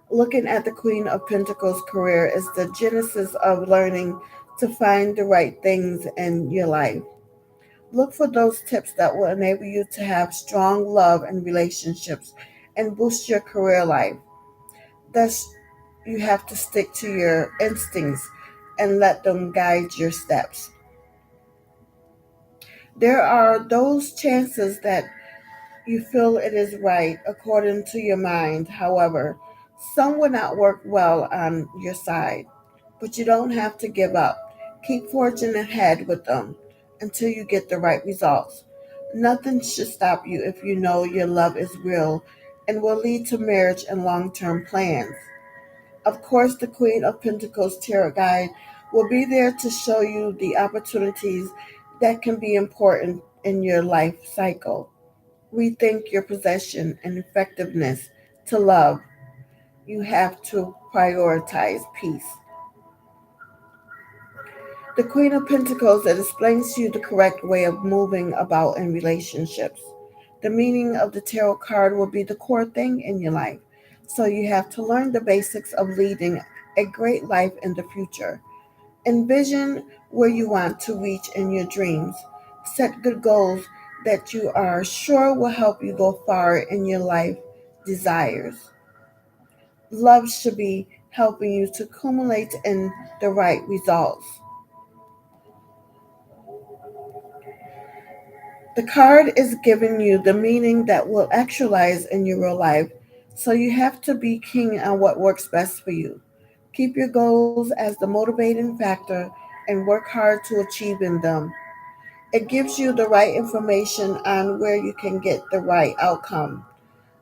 Looking at the Queen of Pentacles career is the genesis of learning to find the right things in your life. Look for those tips that will enable you to have strong love and relationships and boost your career life. Thus, you have to stick to your instincts and let them guide your steps. There are those chances that you feel it is right according to your mind. However, some will not work well on your side, but you don't have to give up. Keep forging ahead with them until you get the right results. Nothing should stop you if you know your love is real and will lead to marriage and long term plans. Of course, the Queen of Pentacles Tarot Guide will be there to show you the opportunities that can be important in your life cycle. Rethink your possession and effectiveness to love. You have to prioritize peace. The Queen of Pentacles that explains to you the correct way of moving about in relationships. The meaning of the tarot card will be the core thing in your life. So you have to learn the basics of leading a great life in the future. Envision where you want to reach in your dreams. Set good goals that you are sure will help you go far in your life desires. Love should be helping you to accumulate in the right results. The card is giving you the meaning that will actualize in your real life, so you have to be keen on what works best for you. Keep your goals as the motivating factor and work hard to achieving them. It gives you the right information on where you can get the right outcome.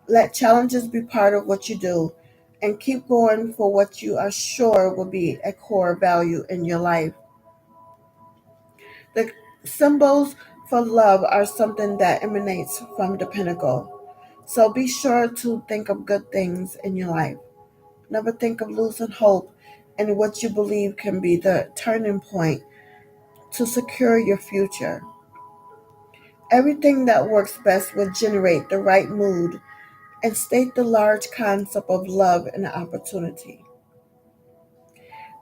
Let challenges be part of what you do and keep going for what you are sure will be a core value in your life. The symbols for love are something that emanates from the pinnacle. So be sure to think of good things in your life. Never think of losing hope in what you believe can be the turning point to secure your future. Everything that works best will generate the right mood and state the large concept of love and opportunity.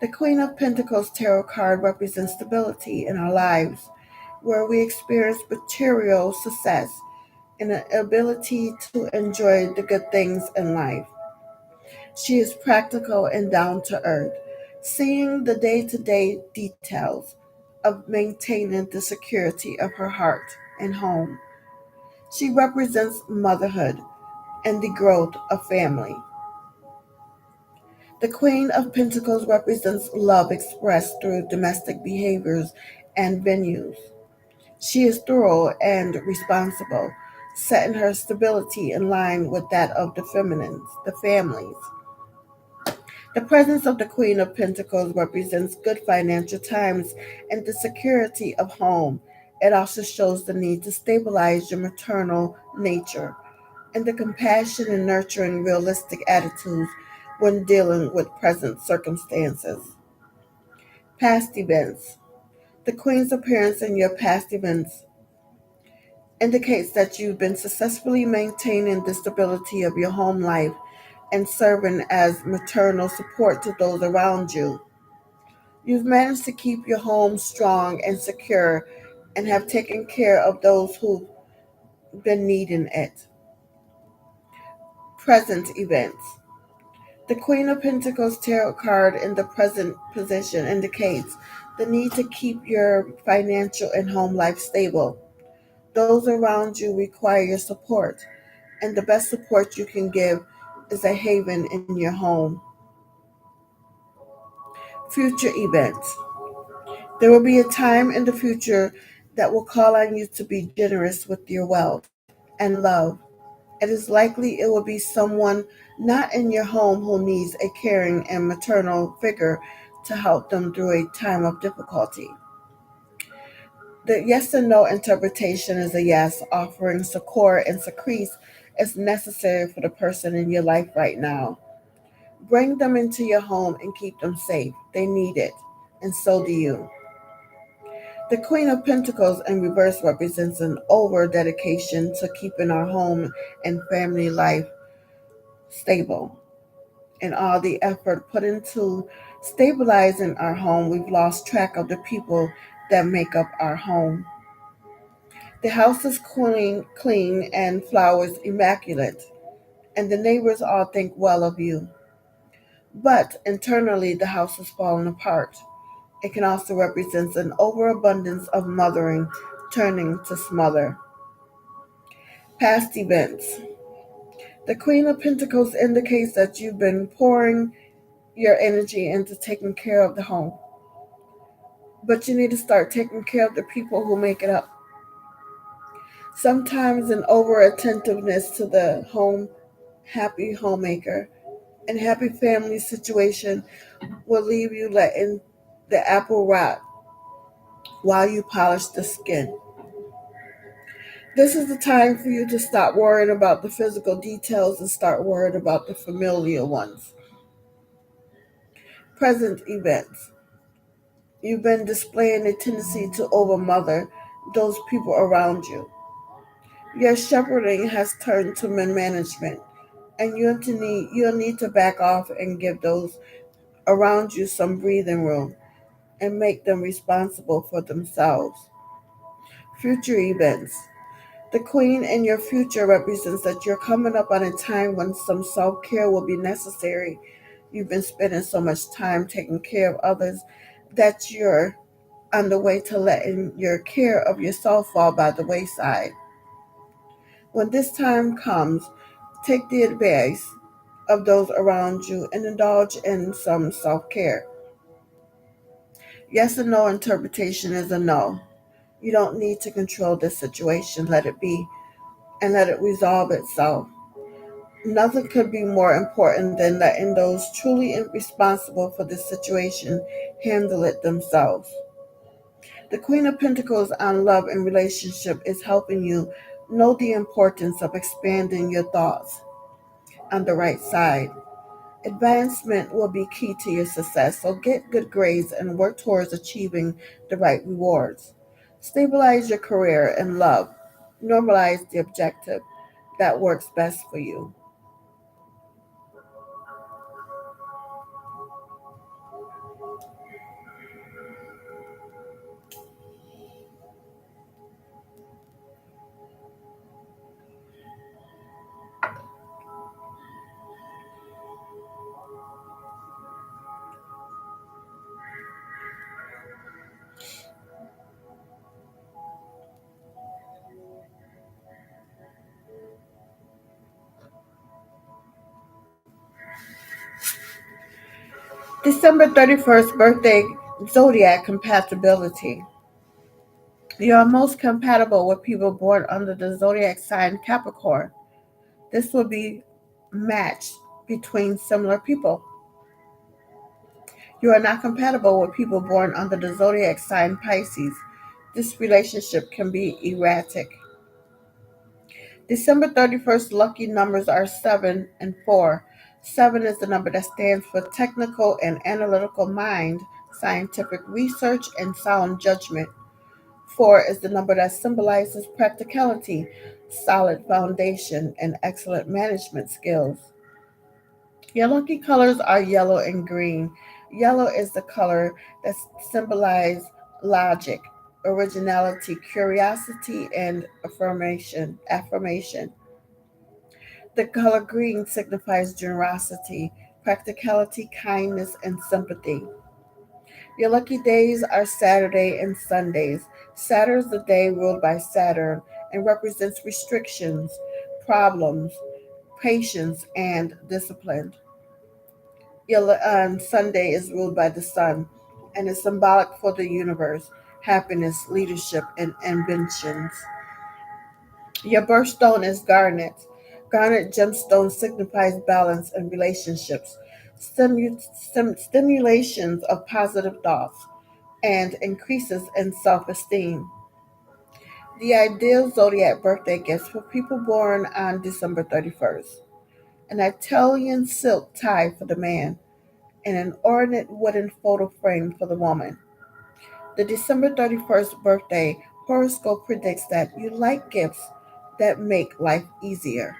The Queen of Pentacles tarot card represents stability in our lives, where we experience material success and an ability to enjoy the good things in life. She is practical and down to earth, seeing the day to day details of maintaining the security of her heart and home. She represents motherhood and the growth of family. The Queen of Pentacles represents love expressed through domestic behaviors and venues. She is thorough and responsible, setting her stability in line with that of the feminines, the families. The presence of the Queen of Pentacles represents good financial times and the security of home. It also shows the need to stabilize your maternal nature and the compassion and nurturing realistic attitudes when dealing with present circumstances. Past events. The Queen's appearance in your past events indicates that you've been successfully maintaining the stability of your home life and serving as maternal support to those around you. You've managed to keep your home strong and secure and have taken care of those who've been needing it. Present events. The Queen of Pentacles tarot card in the present position indicates the need to keep your financial and home life stable. Those around you require your support, and the best support you can give is a haven in your home. Future events. There will be a time in the future that will call on you to be generous with your wealth and love. It is likely it will be someone not in your home who needs a caring and maternal figure to help them through a time of difficulty. The yes and no interpretation is a yes, offering succor and secrece is necessary for the person in your life right now. Bring them into your home and keep them safe. They need it, and so do you. The Queen of Pentacles in reverse represents an over dedication to keeping our home and family life stable. And all the effort put into stabilizing our home, we've lost track of the people that make up our home. The house is clean and flowers immaculate, and the neighbors all think well of you. But internally, the house is falling apart. It can also represent an overabundance of mothering turning to smother. Past events. The Queen of Pentacles indicates that you've been pouring your energy into taking care of the home. But you need to start taking care of the people who make it up. Sometimes an over attentiveness to the home, happy homemaker, and happy family situation will leave you letting the apple rot while you polish the skin. This is the time for you to stop worrying about the physical details and start worrying about the familiar ones. Present events. You've been displaying a tendency to overmother those people around you. Your shepherding has turned to management, and you'll need to back off and give those around you some breathing room and make them responsible for themselves. Future events. The Queen in your future represents that you're coming up on a time when some self care will be necessary. You've been spending so much time taking care of others that you're on the way to letting your care of yourself fall by the wayside. When this time comes, take the advice of those around you and indulge in some self care. Yes and no interpretation is a no. You don't need to control this situation. Let it be and let it resolve itself. Nothing could be more important than letting those truly responsible for this situation handle it themselves. The Queen of Pentacles on love and relationship is helping you know the importance of expanding your thoughts on the right side. Advancement will be key to your success, so get good grades and work towards achieving the right rewards. Stabilize your career and love. Normalize the objective that works best for you. December 31st birthday zodiac compatibility. You are most compatible with people born under the zodiac sign Capricorn. This will be matched between similar people. You are not compatible with people born under the zodiac sign Pisces. This relationship can be erratic. December 31st lucky numbers are 7 and 4. 7 is the number that stands for technical and analytical mind, scientific research, and sound judgment. 4 is the number that symbolizes practicality, solid foundation, and excellent management skills. Your lucky colors are yellow and green. Yellow is the color that symbolizes logic, originality, curiosity, and affirmation. The color green signifies generosity, practicality, kindness, and sympathy. Your lucky days are Saturday and Sundays. Saturn is the day ruled by Saturn and represents restrictions, problems, patience, and discipline. Sunday is ruled by the sun and is symbolic for the universe, happiness, leadership, and inventions. Your birthstone is garnet. Garnet gemstone signifies balance in relationships, stimulations of positive thoughts, and increases in self esteem. The ideal zodiac birthday gifts for people born on December 31st: an Italian silk tie for the man, and an ornate wooden photo frame for the woman. The December 31st birthday horoscope predicts that you like gifts that make life easier.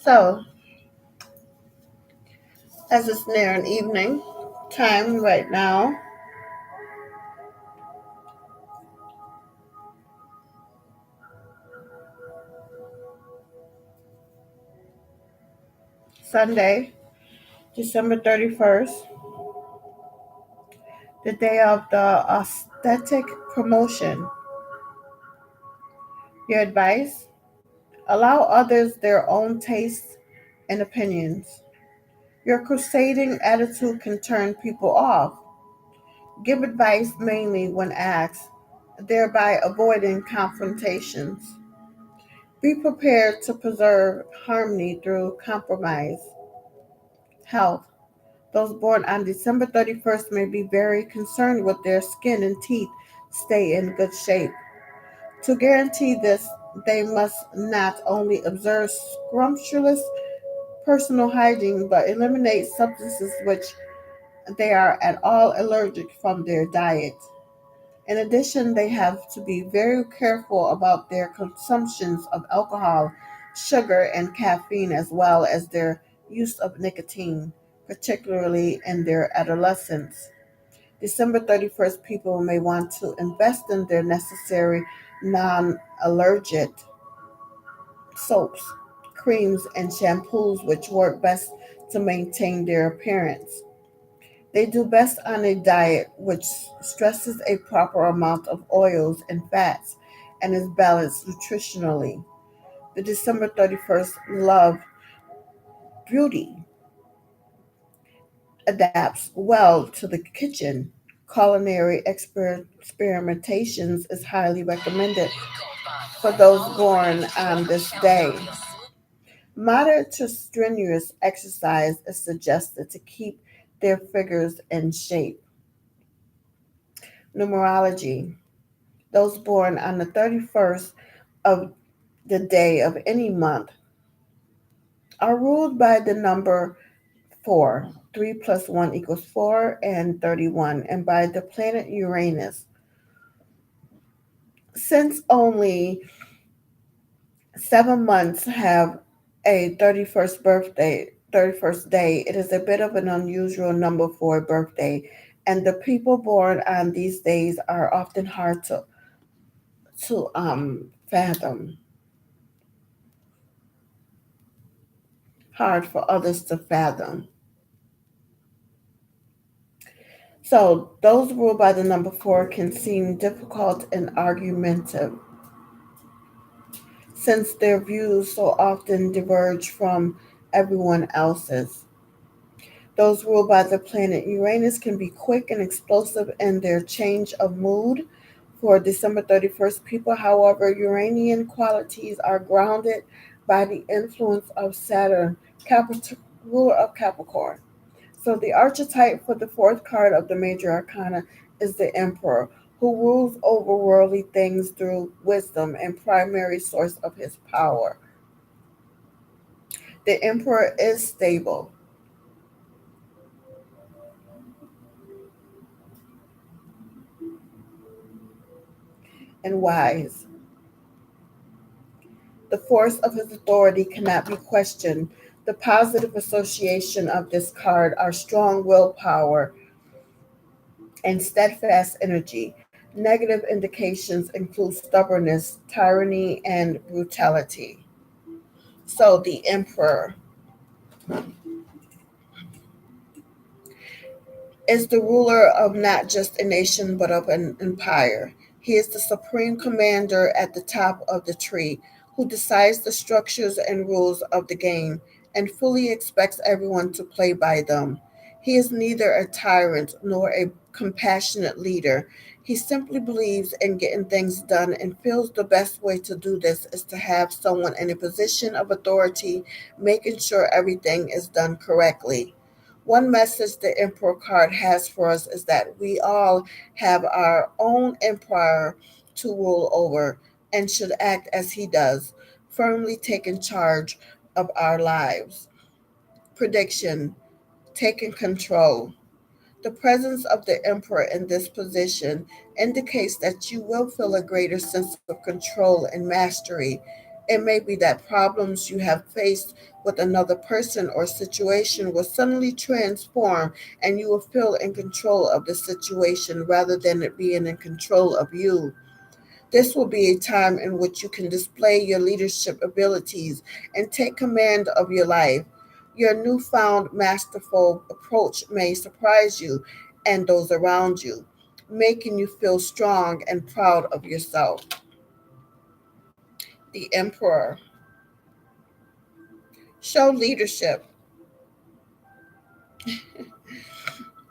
So, as it's near an evening time right now, Sunday, December 31st, the day of the aesthetic promotion. Your advice: allow others their own tastes and opinions. Your crusading attitude can turn people off. Give advice mainly when asked, thereby avoiding confrontations. Be prepared to preserve harmony through compromise. Health: those born on December 31st may be very concerned with their skin and teeth stay in good shape. To guarantee this, they must not only observe scrumptious personal hygiene but eliminate substances which they are at all allergic from their diet. In addition, they have to be very careful about their consumptions of alcohol, sugar, and caffeine, as well as their use of nicotine, particularly in their adolescence. December 31st people may want to invest in their necessary non allergic soaps, creams, and shampoos, which work best to maintain their appearance. They do best on a diet which stresses a proper amount of oils and fats and is balanced nutritionally. The December 31st love beauty adapts well to the kitchen. Culinary experimentations is highly recommended for those born on this day. Moderate to strenuous exercise is suggested to keep their figures in shape. Numerology: those born on the 31st of the day of any month are ruled by the number 4. 3 plus 1 equals 4 and 31, and by the planet Uranus. Since only 7 months have a 31st day, it is a bit of an unusual number for a birthday, and the people born on these days are often hard to fathom, hard for others to fathom. So those ruled by the number 4 can seem difficult and argumentative since their views so often diverge from everyone else's. Those ruled by the planet Uranus can be quick and explosive in their change of mood. For December 31st people, however, Uranian qualities are grounded by the influence of Saturn, ruler of Capricorn. So the archetype for the fourth card of the major arcana is the Emperor, who rules over worldly things through wisdom and primary source of his power. The Emperor is stable and wise. The force of his authority cannot be questioned. The positive association of this card are strong willpower and steadfast energy. Negative indications include stubbornness, tyranny, and brutality. So, the Emperor is the ruler of not just a nation but of an empire. He is the supreme commander at the top of the tree who decides the structures and rules of the game and fully expects everyone to play by them. He is neither a tyrant nor a compassionate leader. He simply believes in getting things done and feels the best way to do this is to have someone in a position of authority making sure everything is done correctly. One message the Emperor card has for us is that we all have our own empire to rule over and should act as he does, firmly taking charge of our lives. Prediction: taking control. The presence of the Emperor in this position indicates that you will feel a greater sense of control and mastery. It may be that problems you have faced with another person or situation will suddenly transform and you will feel in control of the situation rather than it being in control of you. This will be a time in which you can display your leadership abilities and take command of your life. Your newfound masterful approach may surprise you and those around you, making you feel strong and proud of yourself. The Emperor. Show leadership.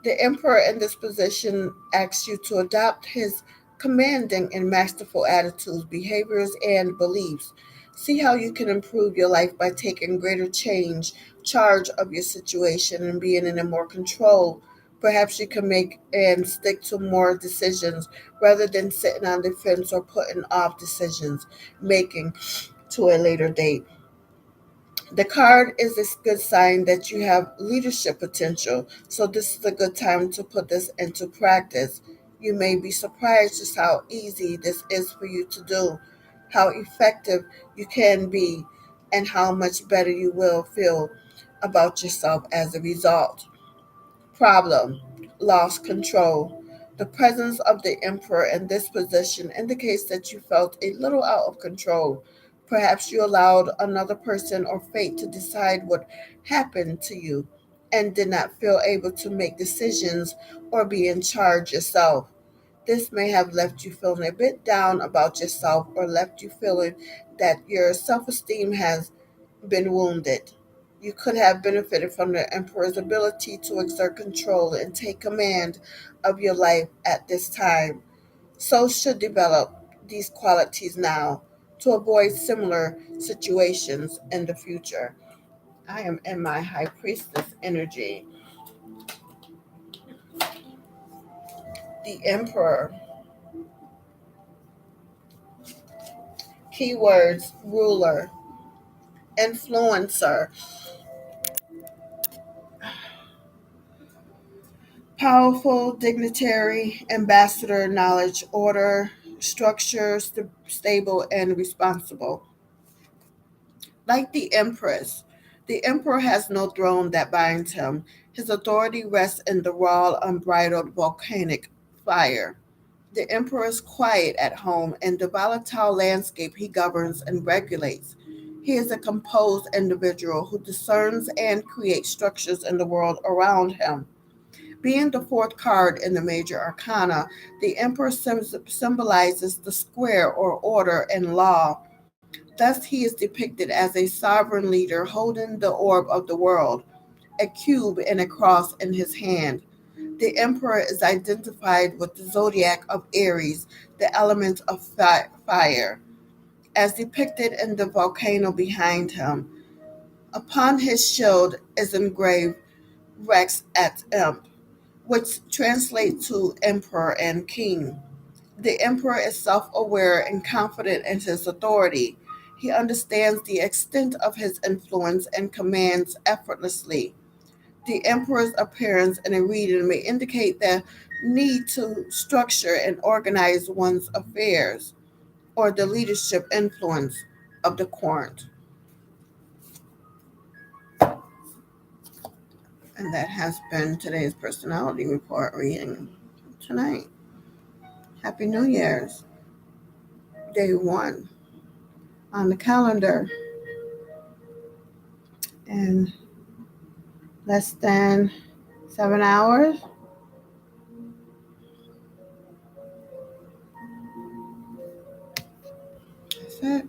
The Emperor in this position asks you to adopt his commanding and masterful attitudes, behaviors, and beliefs. See how you can improve your life by taking greater charge of your situation and being in a more control. Perhaps you can make and stick to more decisions rather than sitting on the fence or putting off decisions making to a later date. The card is a good sign that you have leadership potential, so this is a good time to put this into practice. You may be surprised just how easy this is for you to do, how effective you can be, and how much better you will feel about yourself as a result. Problem: lost control. The presence of the Emperor in this position indicates that you felt a little out of control. Perhaps you allowed another person or fate to decide what happened to you and did not feel able to make decisions or be in charge yourself. This may have left you feeling a bit down about yourself or left you feeling that your self esteem has been wounded. You could have benefited from the Emperor's ability to exert control and take command of your life at this time. So should develop these qualities now to avoid similar situations in the future. I am in my High Priestess energy. The Emperor. Keywords: ruler, influencer, powerful, dignitary, ambassador, knowledge, order, structure, stable, and responsible. Like the emperor has no throne that binds him. His authority rests in the raw, unbridled volcanic fire. The emperor is quiet at home in the volatile landscape he governs and regulates. He is a composed individual who discerns and creates structures in the world around him. Being the fourth card in the major arcana, the Emperor symbolizes the square or order and law. Thus, he is depicted as a sovereign leader holding the orb of the world, a cube and a cross in his hand. The Emperor is identified with the zodiac of Aries, the element of fire, as depicted in the volcano behind him. Upon his shield is engraved Rex et Imp, which translates to emperor and king. The emperor is self aware and confident in his authority. He understands the extent of his influence and commands effortlessly. The emperor's appearance in a reading may indicate the need to structure and organize one's affairs or the leadership influence of the court. And that has been today's personality report reading tonight. Happy New Year's, day one on the calendar. In less than 7 hours. That's it.